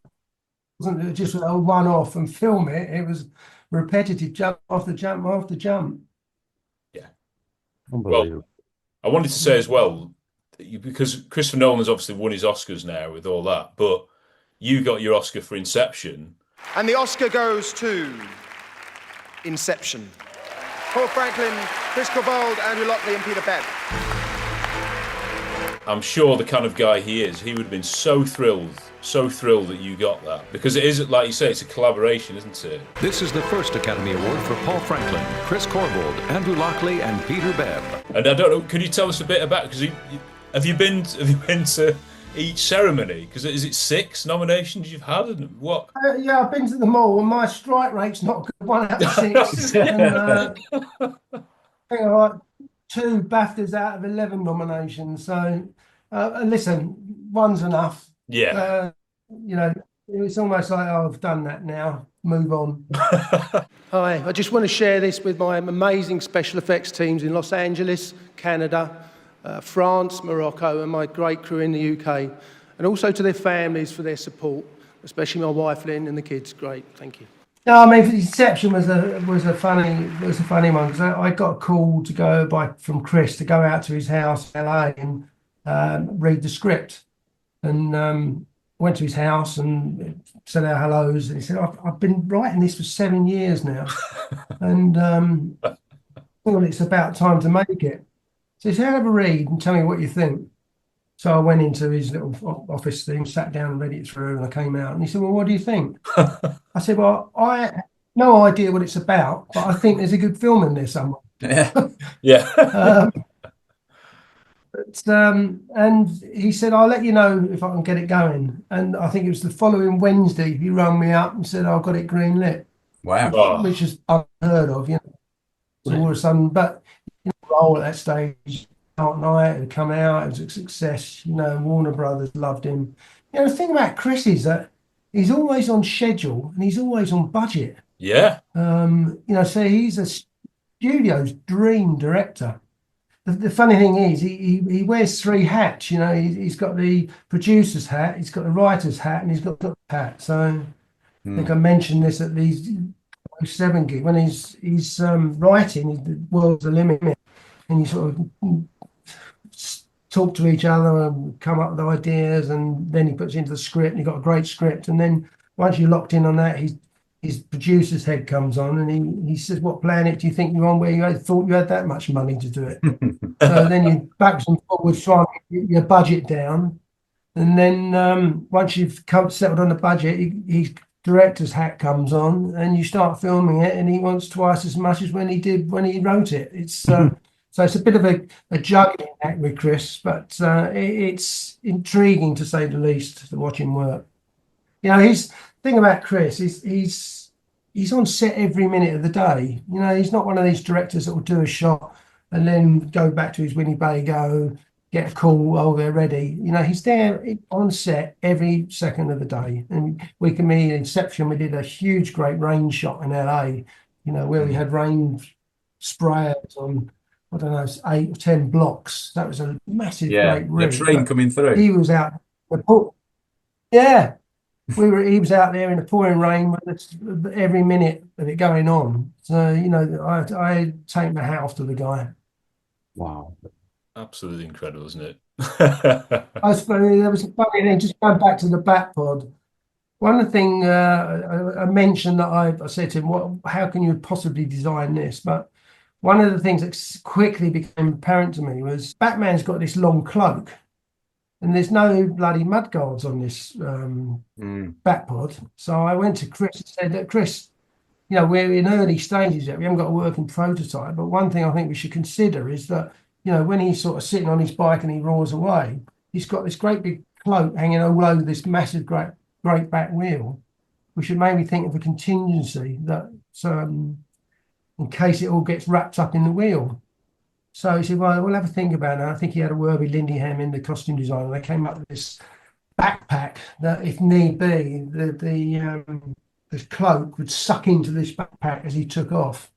wasn't just a one-off and film it. It was repetitive jump after jump after jump. Yeah. Unbelievable. Well, I wanted to say as well, because Christopher Nolan has obviously won his Oscars now with all that, but you got your Oscar for Inception. And the Oscar goes to Inception. Paul Franklin, Chris Corbould, Andrew Lockley and Peter Beck. I'm sure the kind of guy he is, he would have been so thrilled that you got that. Because it is, like you say, it's a collaboration, isn't it? This is the first Academy Award for Paul Franklin, Chris Corbould, Andrew Lockley and Peter Beck. And I don't know, could you tell us a bit about, because have you been to each ceremony? Because is it 6 nominations you've had? And what? Yeah, I've been to them all, and my strike rate's not good. 1 out of 6. And, I think I like 2 BAFTAs out of 11 nominations. So, listen, 1's enough. Yeah. It's almost like, oh, I've done that now. Move on. Hi, I just want to share this with my amazing special effects teams in Los Angeles, Canada, France, Morocco, and my great crew in the UK, and also to their families for their support, especially my wife Lynn and the kids. Great, thank you. No, I mean, Inception was a funny one, because I got a call to go from Chris to go out to his house in LA and read the script, and went to his house and said our hellos, and he said, I've been writing this for 7 years now, and well, it's about time to make it. So he said, have a read and tell me what you think. So I went into his little office thing, sat down and read it through, and I came out and he said, well, what do you think? I said, well, I have no idea what it's about, but I think there's a good film in there somewhere. Yeah. And he said, I'll let you know if I can get it going. And I think it was the following Wednesday, he rang me up and said, I've got it green lit. Wow. Which is unheard of, So all of a sudden, but role at that stage, Dark Knight had come out, it was a success, Warner Brothers loved him. The thing about Chris is that he's always on schedule and he's always on budget. Yeah. So he's a studio's dream director. the funny thing is, he wears three hats. You know, he's got the producer's hat, he's got the writer's hat, and he's got the hat. So I think I mentioned this at the 7 gig when he's writing. The world's the limit, and you sort of talk to each other and come up with ideas, and then he puts into the script. And you've got a great script, and then once you're locked in on that, his producer's head comes on, and he says, "What planet do you think you're on? Where you thought you had that much money to do it?" So then you backwards and forwards try and get your budget down, and then once you've settled on the budget, his director's hat comes on, and you start filming it, and he wants twice as much as when he did when he wrote it. It's so it's a bit of a juggling act with Chris, but it's intriguing to say the least to watch him work. You know, his thing about Chris is he's on set every minute of the day. You know, he's not one of these directors that will do a shot and then go back to his Winnebago, get a call, oh, they're ready. You know, he's there on set every second of the day. And we can be Inception, we did a huge, great rain shot in LA, you know, where we had rain sprayers on, I don't know, 8 or 10 blocks. That was a massive, great rig. The train coming through. He was out. He was out there in the pouring rain with every minute of it going on. So, you know, I take my hat off to the guy. Wow. Absolutely incredible, isn't it? I suppose there was a funny thing, just going back to the Batpod. One of the things I mentioned that I said to him, how can you possibly design this? But one of the things that quickly became apparent to me was Batman's got this long cloak. And there's no bloody mudguards on this Batpod. So I went to Chris and said, "Look, Chris, you know, we're in early stages yet. We haven't got a working prototype. But one thing I think we should consider is that, you know, when he's sort of sitting on his bike and he roars away, he's got this great big cloak hanging all over this massive, great back wheel. We should maybe think of a contingency that, in case it all gets wrapped up in the wheel." So he said, "Well, we'll have a think about it." I think he had a word with Lindyham in the costume designer. They came up with this backpack that, if need be, the cloak would suck into this backpack as he took off.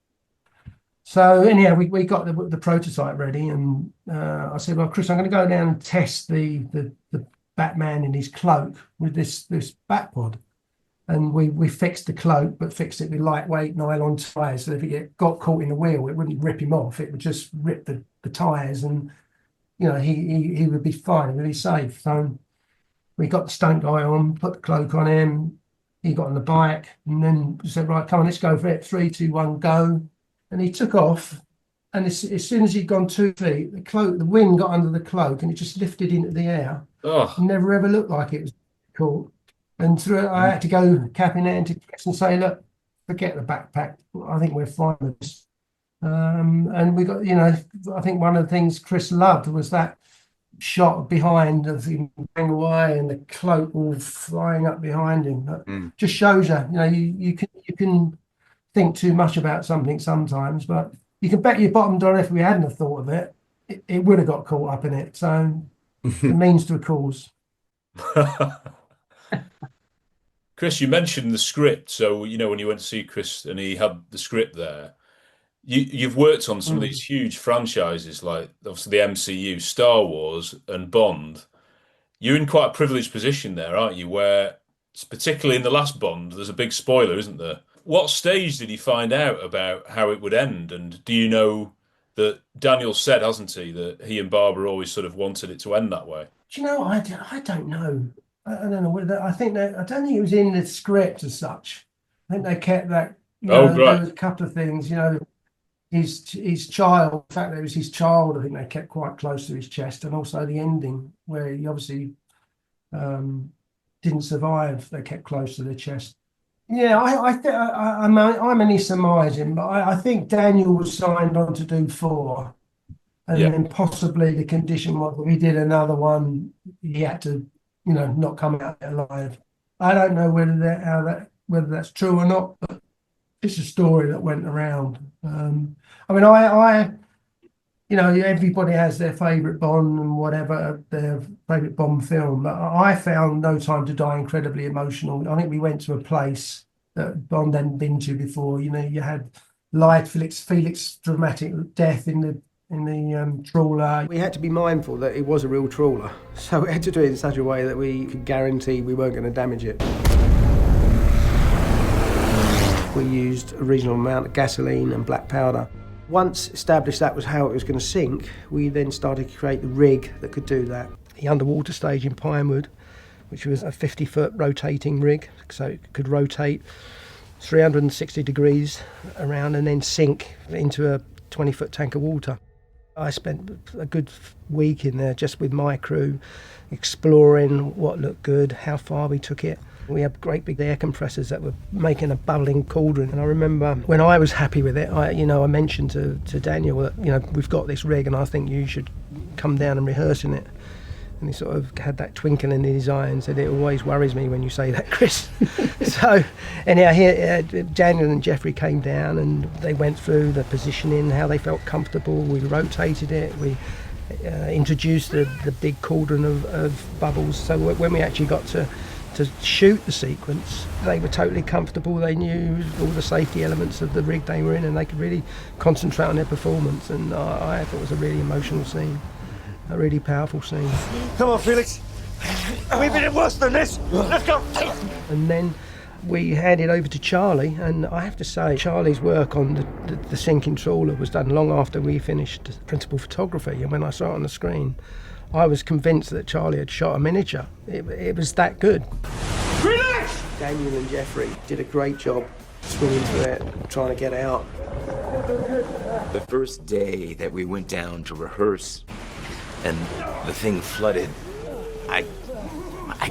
So anyhow, we got the prototype ready, and I said, "Well, Chris, I'm going to go down and test the Batman in his cloak with this Batpod." And we fixed the cloak, but fixed it with lightweight nylon tires. So if it got caught in the wheel, it wouldn't rip him off. It would just rip the tires, and you know he would be fine, really safe. So we got the stunt guy on, put the cloak on him. He got on the bike, and then we said, "Right, come on, let's go for it. 3, 2, 1, go!" And he took off. And as soon as he'd gone 2 feet, the wind got under the cloak, and it just lifted into the air. Oh. Never ever looked like it was caught. And I had to go cap in there to Chris and say, "Look, forget the backpack. I think we're fine with this." And we got, you know, I think one of the things Chris loved was that shot behind of him going away and the cloak all flying up behind him. That just shows you know, you can think too much about something sometimes, but you can bet your bottom dollar if we hadn't have thought of it, it would have got caught up in it. So it means to a cause. Chris, you mentioned the script. So, you know, when you went to see Chris and he had the script there, you've worked on some of these huge franchises, like obviously the MCU, Star Wars and Bond. You're in quite a privileged position there, aren't you? Where, particularly in the last Bond, there's a big spoiler, isn't there? What stage did he find out about how it would end? And do you know that Daniel said, hasn't he, that he and Barbara always sort of wanted it to end that way? Do you know, I don't know. I don't know whether I don't think it was in the script as such. I think they kept that. There was a couple of things, you know, his child. In fact, it was his child. I think they kept quite close to his chest, and also the ending where he obviously didn't survive. They kept close to the chest. Yeah, I'm only surmising, but I think Daniel was signed on to do 4, and then possibly the condition was if he did another one, he had to, you know, not come out alive. I don't know whether that's true or not, but it's a story that went around. I mean, I you know, everybody has their favourite Bond and whatever, their favourite Bond film, but I found No Time to Die incredibly emotional. I think we went to a place that Bond hadn't been to before. You know, you had Felix dramatic death in in the trawler. We had to be mindful that it was a real trawler, so we had to do it in such a way that we could guarantee we weren't going to damage it. We used a reasonable amount of gasoline and black powder. Once established that was how it was going to sink, we then started to create the rig that could do that. The underwater stage in Pinewood, which was a 50-foot rotating rig, so it could rotate 360 degrees around and then sink into a 20-foot tank of water. I spent a good week in there just with my crew, exploring what looked good, how far we took it. We had great big air compressors that were making a bubbling cauldron. And I remember when I was happy with it, I mentioned to Daniel that, we've got this rig and I think you should come down and rehearse in it. And he sort of had that twinkle in his eye and said, it always worries me when you say that, Chris. So anyhow, here, Daniel and Jeffrey came down and they went through the positioning, how they felt comfortable. We rotated it. We introduced the big cauldron of bubbles. So when we actually got to shoot the sequence, they were totally comfortable. They knew all the safety elements of the rig they were in and they could really concentrate on their performance. And I thought it was a really emotional scene, a really powerful scene. Come on, Felix. We've been in worse than this. Let's go. And then we handed over to Charlie, and I have to say Charlie's work on the sinking trawler was done long after we finished principal photography. And when I saw it on the screen, I was convinced that Charlie had shot a miniature. It was that good. Relax! Daniel and Jeffrey did a great job swimming through it, trying to get out. The first day that we went down to rehearse and the thing flooded, I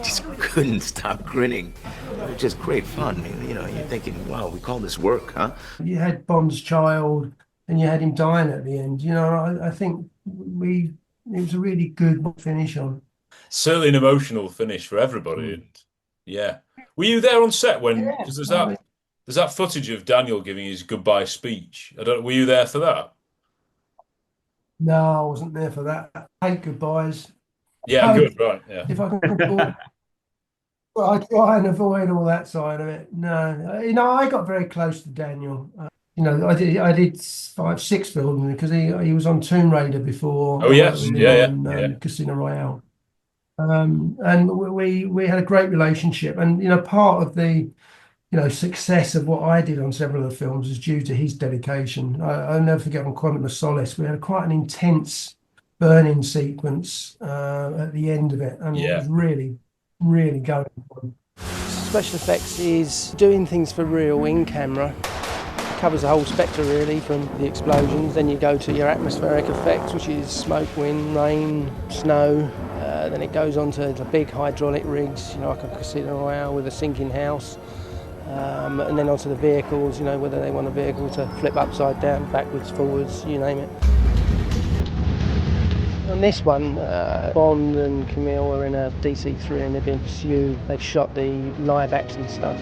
just couldn't stop grinning. It was just great fun. You're thinking, wow, we call this work, huh? You had Bond's child and you had him dying at the end. I think it was a really good finish on. Certainly an emotional finish for everybody. And yeah. Were you there on set when, because there's that footage of Daniel giving his goodbye speech. Were you there for that? No, I wasn't there for that. I hate goodbyes. Yeah, good, right. Yeah. If I can avoid, I try and avoid all that side of it. No, I got very close to Daniel. I did 5-6 films because he was on Tomb Raider before. Oh yes, yeah. Casino Royale. And we had a great relationship, and part of the success of what I did on several of the films is due to his dedication. I'll never forget on Quantum of Solace, we had quite an intense burning sequence at the end of it, and it was really, really going on. Special effects is doing things for real in camera. Covers the whole Spectre really, from the explosions. Then you go to your atmospheric effects, which is smoke, wind, rain, snow. Then it goes on to the big hydraulic rigs, like a Casino Royale with a sinking house. And then onto the vehicles, whether they want a vehicle to flip upside down, backwards, forwards, you name it. On this one, Bond and Camille are in a DC-3 and they're being pursued. They've shot the live action stuff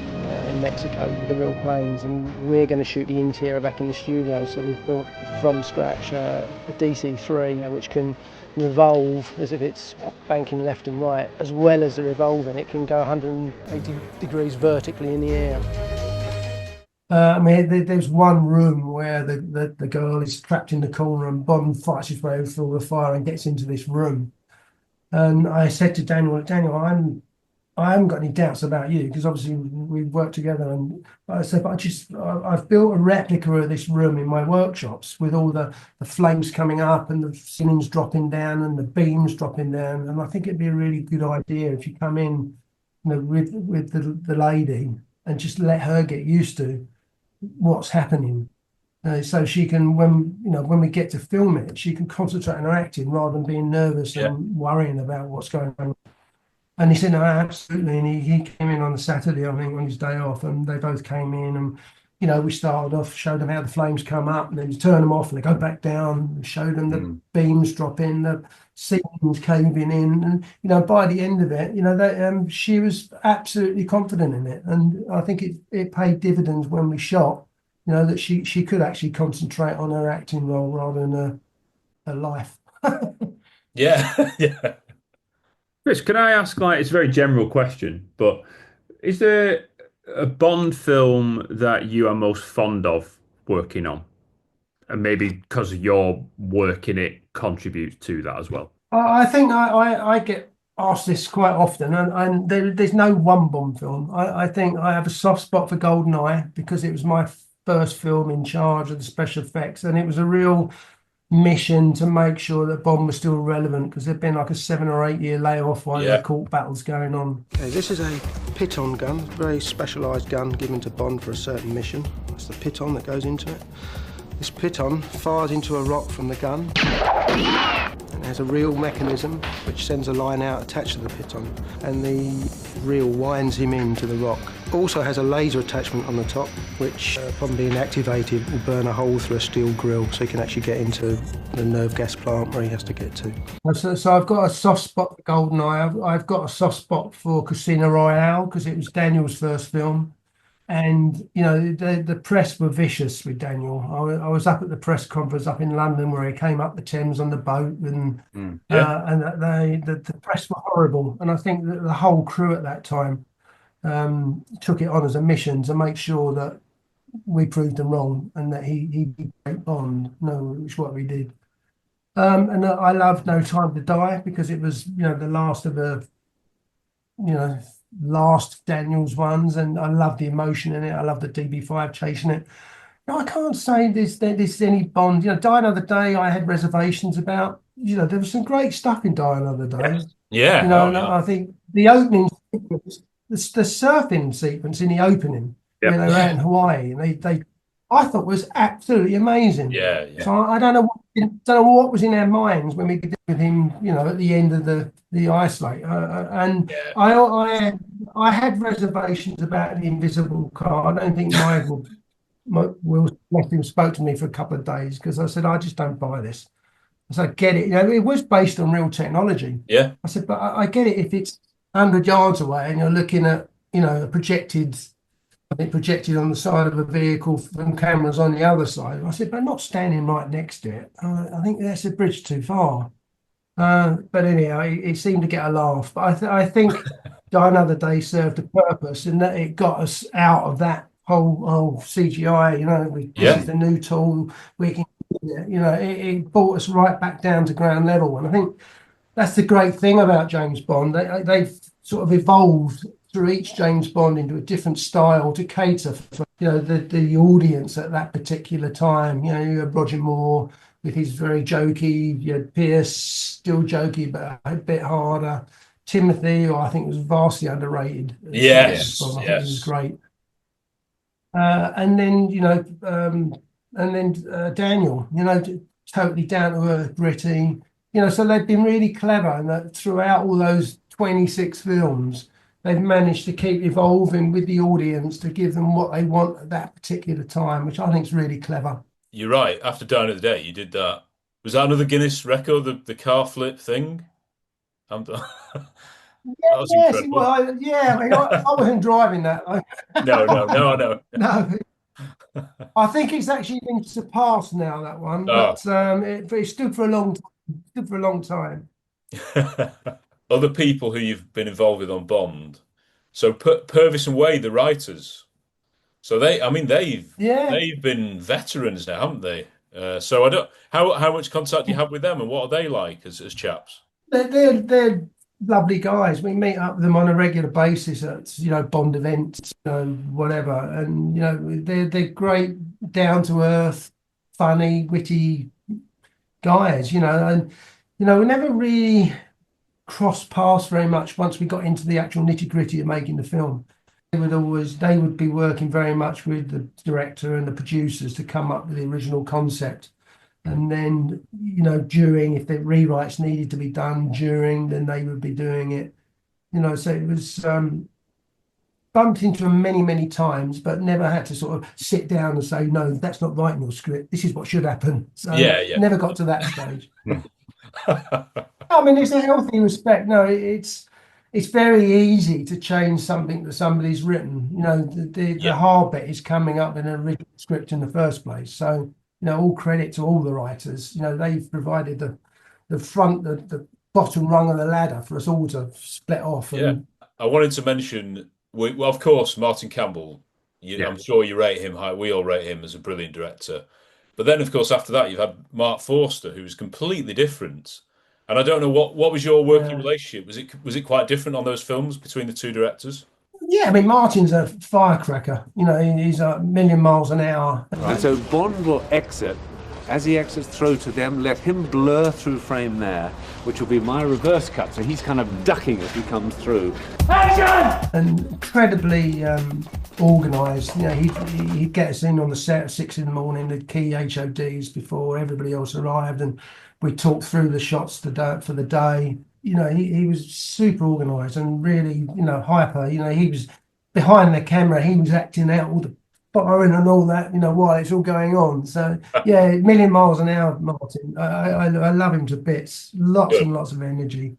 in Mexico with the real planes, and we're going to shoot the interior back in the studio. So we've built from scratch a DC-3 which can revolve as if it's banking left and right. As well as the revolving, it can go 180 degrees vertically in the air. There's one room where the girl is trapped in the corner and Bond fights his way through the fire and gets into this room. And I said to Daniel, I haven't got any doubts about you, because obviously we've worked together. And I said, but I've built a replica of this room in my workshops with all the flames coming up and the ceilings dropping down and the beams dropping down. And I think it'd be a really good idea if you come in, with the lady and just let her get used to what's happening, so she can, when we get to film it, she can concentrate on her acting rather than being nervous and worrying about what's going on. And he said, no, absolutely. And he came in on a Saturday, I think, on his day off, and they both came in, and we started off, showed them how the flames come up, and then you turn them off and they go back down, showed them the beams drop in, the ceilings caving in, and by the end of it, she was absolutely confident in it, and I think it paid dividends when we shot, that she could actually concentrate on her acting role rather than her life. Yeah. Chris, can I ask, it's a very general question, but is there a Bond film that you are most fond of working on? and maybe because of your work in it contributes to that as well? I think I get asked this quite often, and there's no one Bond film. I think I have a soft spot for GoldenEye because it was my first film in charge of the special effects, and it was a real mission to make sure that Bond was still relevant because there'd been like a 7 or 8 year layoff while the court battles going on. Okay, this is a piton gun, very specialised gun given to Bond for a certain mission. That's the piton that goes into it. This piton fires into a rock from the gun and has a reel mechanism which sends a line out attached to the piton, and the reel winds him into the rock. Also has a laser attachment on the top which, upon being activated, will burn a hole through a steel grill so he can actually get into the nerve gas plant where he has to get to. So I've got a soft spot for GoldenEye. I've got a soft spot for Casino Royale because it was Daniel's first film. And, you know, the press were vicious with Daniel. I was up at the press conference up in London where he came up the Thames on the boat, and the press were horrible. And I think that the whole crew at that time took it on as a mission to make sure that we proved them wrong and that he did great Bond. No, which is what we did. And I loved No Time to Die because it was, you know, the last of last Daniel's ones, and I love the emotion in it. I love the DB5 chasing it. No, I can't say there's any Bond. You know, Die Another Day I had reservations about. You know, there was some great stuff in Die Another Day. Yeah. You know, I think the opening sequence, the surfing sequence in the opening, where they were out in Hawaii, and they I thought was absolutely amazing. Yeah. So I don't know what was in our minds when we did with him, you know, at the end of the isolate. And I had reservations about the invisible car. I don't think Will Smith spoke to me for a couple of days because I said, I just don't buy this. I said, I get it. You know, it was based on real technology. Yeah. I said, but I get it if it's 100 yards away and you're looking at, you know, projected on the side of a vehicle from cameras on the other side. I said, but not standing right next to it. I think that's a bridge too far. But anyhow, it seemed to get a laugh. But I think Die Another Day served a purpose in that it got us out of that whole CGI, you know, this is the new tool. We can, you know, it brought us right back down to ground level. And I think that's the great thing about James Bond. They've sort of evolved through each James Bond into a different style to cater for, you know, the audience at that particular time. You know, you had Roger Moore with his very jokey, you had Pierce, still jokey, but a bit harder. Timothy, who I think was vastly underrated. Yes. I think he was great. And then, you know, Daniel, you know, totally down to earth, gritty. You know, so they've been really clever, and that throughout all those 26 films, they've managed to keep evolving with the audience to give them what they want at that particular time, which I think is really clever. You're right. After Die Another Day, you did that. Was that another Guinness record, the car flip thing? That was incredible. Well, I mean, I wasn't driving that. No. No. I think it's actually been surpassed now, that one. But it stood for a long time. Other people who you've been involved with on Bond. So Purvis and Wade, the writers. So they've been veterans now, haven't they? So I don't. How much contact do you have with them, and what are they like as chaps? They're lovely guys. We meet up with them on a regular basis at, you know, Bond events, you know, whatever. And, you know, they're great, down to earth, funny, witty guys, you know. And, you know, we never really crossed paths very much once we got into the actual nitty gritty of making the film. They would be working very much with the director and the producers to come up with the original concept. And then, you know, if the rewrites needed to be done then they would be doing it. You know, so it was bumped into them many, many times, but never had to sort of sit down and say, no, that's not right in your script. This is what should happen. So never got to that stage. I mean, it's a healthy respect. No, it's very easy to change something that somebody's written. You know, the hard bit is coming up in an original script in the first place. So, you know, all credit to all the writers. You know, they've provided the bottom rung of the ladder for us all to split off. I wanted to mention, well, of course, Martin Campbell. I'm sure you rate him high. We all rate him as a brilliant director. But then, of course, after that, you've had Mark Forster, who was completely different. And I don't know what was your working relationship? Was it quite different on those films between the two directors? Yeah, I mean, Martin's a firecracker. You know, he's a million miles an hour. And so Bond will exit. As he exits through to them, let him blur through frame there, which will be my reverse cut. So he's kind of ducking as he comes through. Action! And incredibly organised. You know, he'd get us in on the set at 6 a.m, the key HODs before everybody else arrived, and we'd talk through the shots for the day. You know, he was super organised and really, you know, hyper. You know, he was behind the camera. He was acting out all the firing and all that, you know, while it's all going on. So yeah, million miles an hour, Martin. I love him to bits. Lots and lots of energy.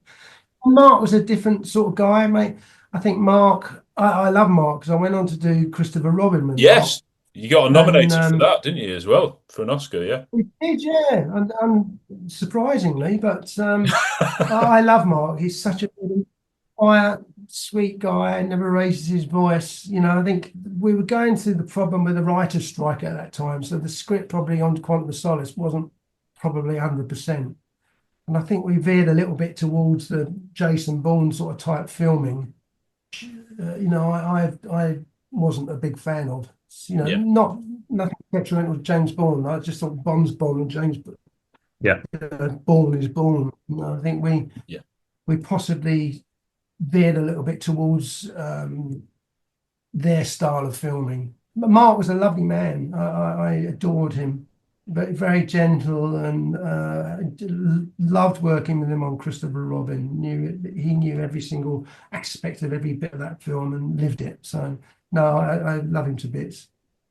Mark was a different sort of guy, mate. I think Mark. I love Mark because I went on to do Christopher Robin. Yes, you got nominated for that, didn't you, as well, for an Oscar? Yeah, we did. Yeah, and surprisingly, but I love Mark. He's such a quiet, sweet guy, never raises his voice. You know, I think we were going through the problem with the writer's strike at that time, so the script probably on Quantum of Solace wasn't probably 100%. And I think we veered a little bit towards the Jason Bourne sort of type filming. You know, I wasn't a big fan of. You know, nothing detrimental to James Bourne. I just thought Bond's Bond and James Bourne is Bourne. You know, I think we possibly veered a little bit towards their style of filming. But Mark was a lovely man. I adored him. But very gentle, and loved working with him on Christopher Robin. He knew every single aspect of every bit of that film and lived it. So no, I love him to bits.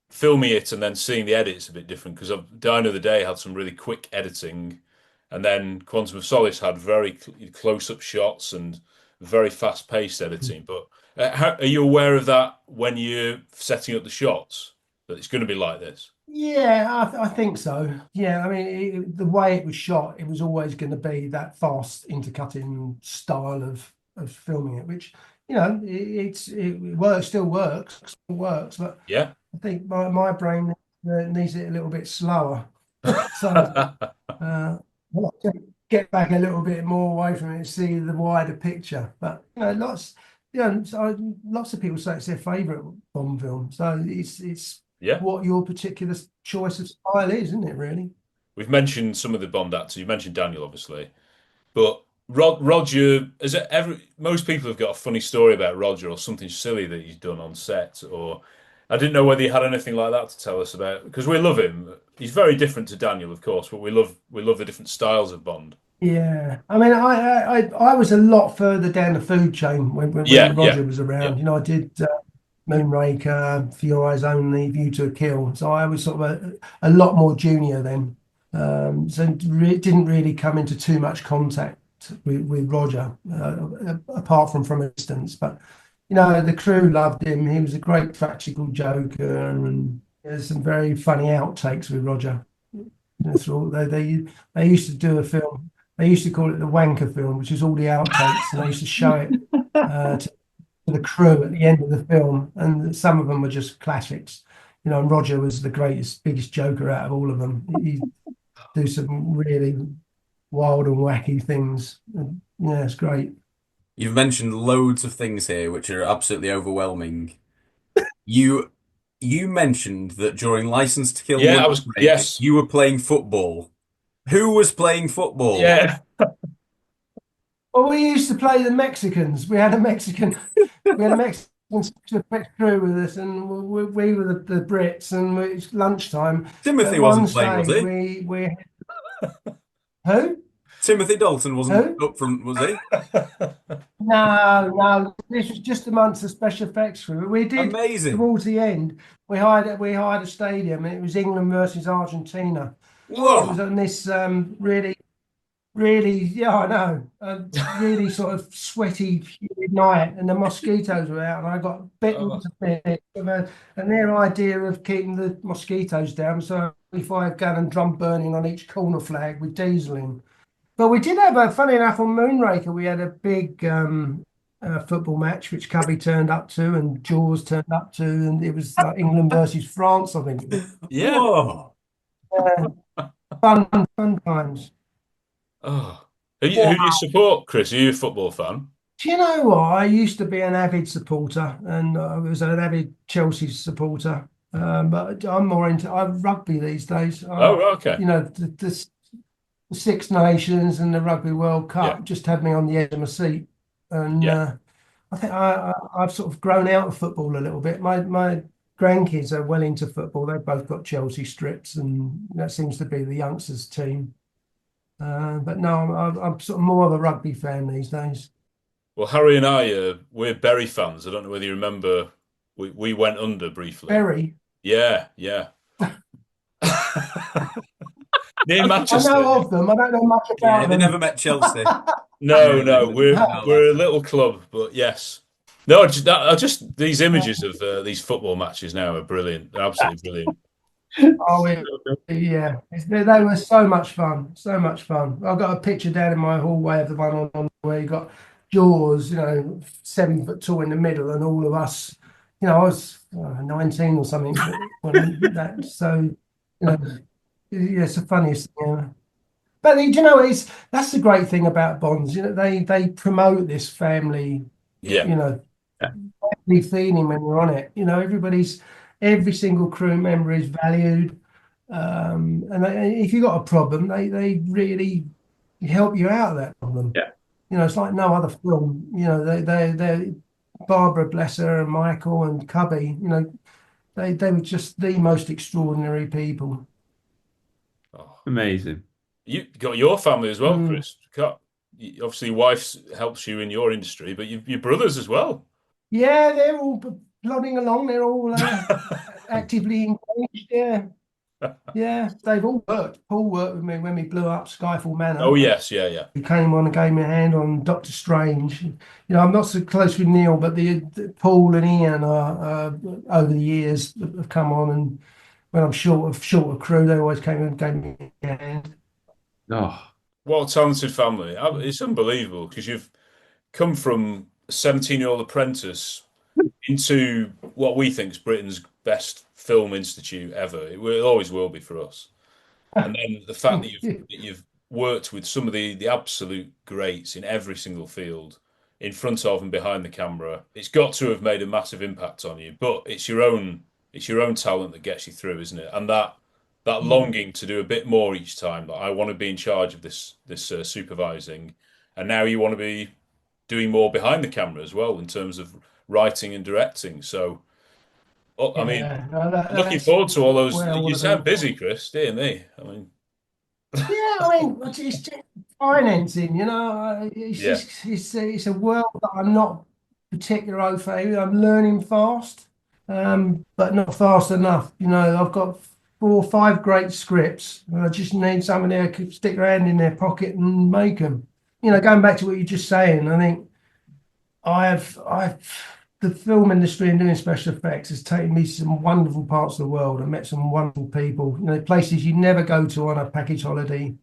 Filming it and then seeing the edits a bit different, because Dine of the Day had some really quick editing, and then Quantum of Solace had very close-up shots and very fast-paced editing. But are you aware of that when you're setting up the shots, that it's going to be like this? Yeah, I think so. Yeah, I mean, the way it was shot, it was always going to be that fast intercutting style of filming it, which, you know, it works, still works, but yeah, I think my brain needs it a little bit slower. So I'll get back a little bit more away from it and see the wider picture. But you know, lots of people say it's their favourite Bond film. So it's what your particular choice of style is, isn't it, really? We've mentioned some of the Bond actors. You mentioned Daniel, obviously. But Roger, most people have got a funny story about Roger or something silly that he's done on set. Or I didn't know whether you had anything like that to tell us about, because we love him. He's very different to Daniel, of course, but we love the different styles of Bond. Yeah, I mean, I was a lot further down the food chain when Roger was around. Yeah. You know, I did Moonraker, For Your Eyes Only, View to a Kill. So I was sort of a lot more junior then. So didn't really come into too much contact with Roger, apart from a distance. But, you know, the crew loved him. He was a great practical joker, and there's some very funny outtakes with Roger. They used to do a film. They used to call it the Wanker film, which is all the outtakes, and they used to show it to the crew at the end of the film, and some of them were just classics. You know, and Roger was the biggest joker out of all of them. He'd do some really wild and wacky things. Yeah, it's great. You've mentioned loads of things here which are absolutely overwhelming. You mentioned that during License to Kill, you were playing football. Who was playing football? Yeah. Well, we used to play the Mexicans. We had a Mexican crew with us, and we were the Brits, and it's lunchtime. Timothy wasn't playing, was he? Who? Timothy Dalton wasn't up front, was he? No. This was just amongst the special effects crew. We did amazing. Towards the end. We hired a stadium, and it was England versus Argentina. Whoa! It was on this really, yeah, I know, really sort of sweaty, humid night, and the mosquitoes were out, and I got bitten a bit. And their idea of keeping the mosquitoes down, so 25-gallon drum burning on each corner flag with diesel in. But we did have funny enough, on Moonraker, we had a big football match, which Cubby turned up to, and Jaws turned up to, and it was like England versus France, I think. Yeah. Whoa. Fun times. Oh, who do you support, Chris? Are you a football fan? Do you know what? I used to be an avid supporter, and I was an avid Chelsea supporter. But I'm more into rugby these days. Oh, right, okay. You know, the Six Nations and the Rugby World Cup just had me on the edge of my seat, and I think I've sort of grown out of football a little bit. My grandkids are well into football. They've both got Chelsea strips, and that seems to be the youngsters' team. But no, I'm sort of more of a rugby fan these days. Well, Harry and I, we're Bury fans. I don't know whether you remember, we went under briefly. Bury? Yeah. Near Manchester. I know of them. I don't know much about them. They never met Chelsea. No, we're a little club, but yes. No, just these images of these football matches now are brilliant. They're absolutely brilliant. Oh, yeah. They were so much fun. So much fun. I've got a picture down in my hallway of the one on where you got Jaws, 7 foot tall in the middle, and all of us. I was 19 or something when that. So, it's the funniest thing. But that's the great thing about Bonds. They promote this family. Family feeling when you're on it. Every single crew member is valued, and if you got a problem, they really help you out of that problem. It's like no other film. They Barbara, bless her, and Michael and Cubby. They were just the most extraordinary people. Oh, amazing. You got your family as well, Chris. Obviously, your wife helps you in your industry, but your brothers as well. Yeah, they're all plodding along. They're all actively engaged. Yeah, they've all worked. Paul worked with me when we blew up Skyfall Manor. Oh yes, yeah. He came on and gave me a hand on Doctor Strange. I'm not so close with Neil, but the Paul and Ian are over the years have come on, and when I'm short of crew, they always came and gave me a hand. Oh, what a talented family! It's unbelievable because you've come from a 17-year-old apprentice into what we think is Britain's best film institute ever. It always will be for us. And then the fact that you've worked with some of the absolute greats in every single field, in front of and behind the camera, it's got to have made a massive impact on you. But it's your own talent that gets you through, isn't it? And that longing to do a bit more each time. That I want to be in charge of this supervising, and now you want to be doing more behind the camera as well in terms of writing and directing. So, looking forward to all those. You sound busy, Chris. Dear me. It's just financing. It's a world that I'm not particularly au fait with. I'm learning fast, but not fast enough. I've got 4 or 5 great scripts, and I just need someone there to stick their hand in their pocket and make them. Going back to what you're just saying, I think the film industry and doing special effects has taken me to some wonderful parts of the world. I met some wonderful people, places you never go to on a package holiday,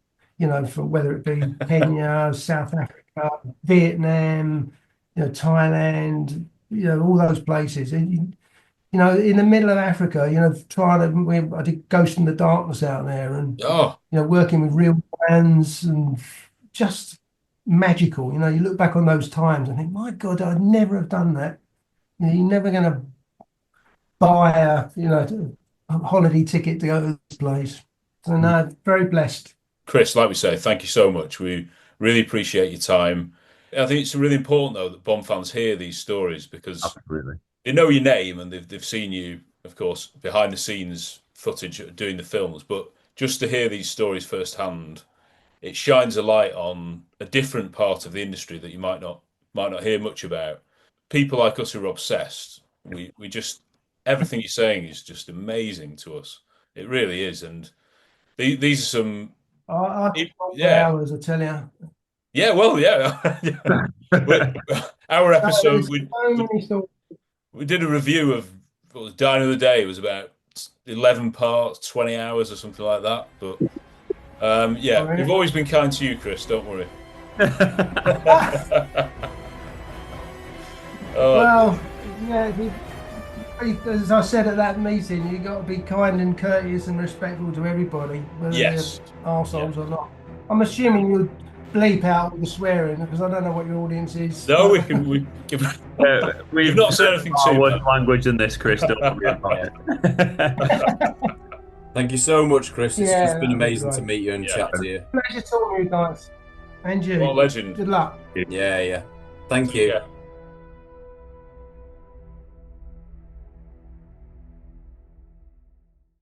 for whether it be Kenya, South Africa, Vietnam, Thailand, all those places. And, in the middle of Africa, I did Ghost in the Darkness out there, and working with real bands and just magical. You look back on those times and think, my God, I'd never have done that. You're never going to buy a holiday ticket to go to this place. So no, very blessed. Chris, like we say, thank you so much. We really appreciate your time. I think it's really important though that Bond fans hear these stories because they know your name and they've seen you, of course, behind the scenes footage doing the films. But just to hear these stories firsthand, it shines a light on a different part of the industry that you might not hear much about. People like us who are obsessed, we just everything you're saying is just amazing to us. It really is, and these are some. Hours, I tell you. Yeah, well, yeah. Our episode, we did a review of what was Dine of the Day. It was about 11 parts, 20 hours, or something like that. But we've always been kind to you, Chris. Don't worry. Well, yeah, as I said at that meeting, you got to be kind and courteous and respectful to everybody, whether Yes. they're arseholes or not. I'm assuming you'll bleep out all the swearing because I don't know what your audience is. No, we can. We've not said anything far too worse bad. language than this, Chris. Don't worry about it. Thank you so much, Chris. It's Yeah, just been that was amazing to great. meet you and chat to you. Pleasure talking to you guys. And you. What a legend. Good luck. Yeah. Thank you. Yeah.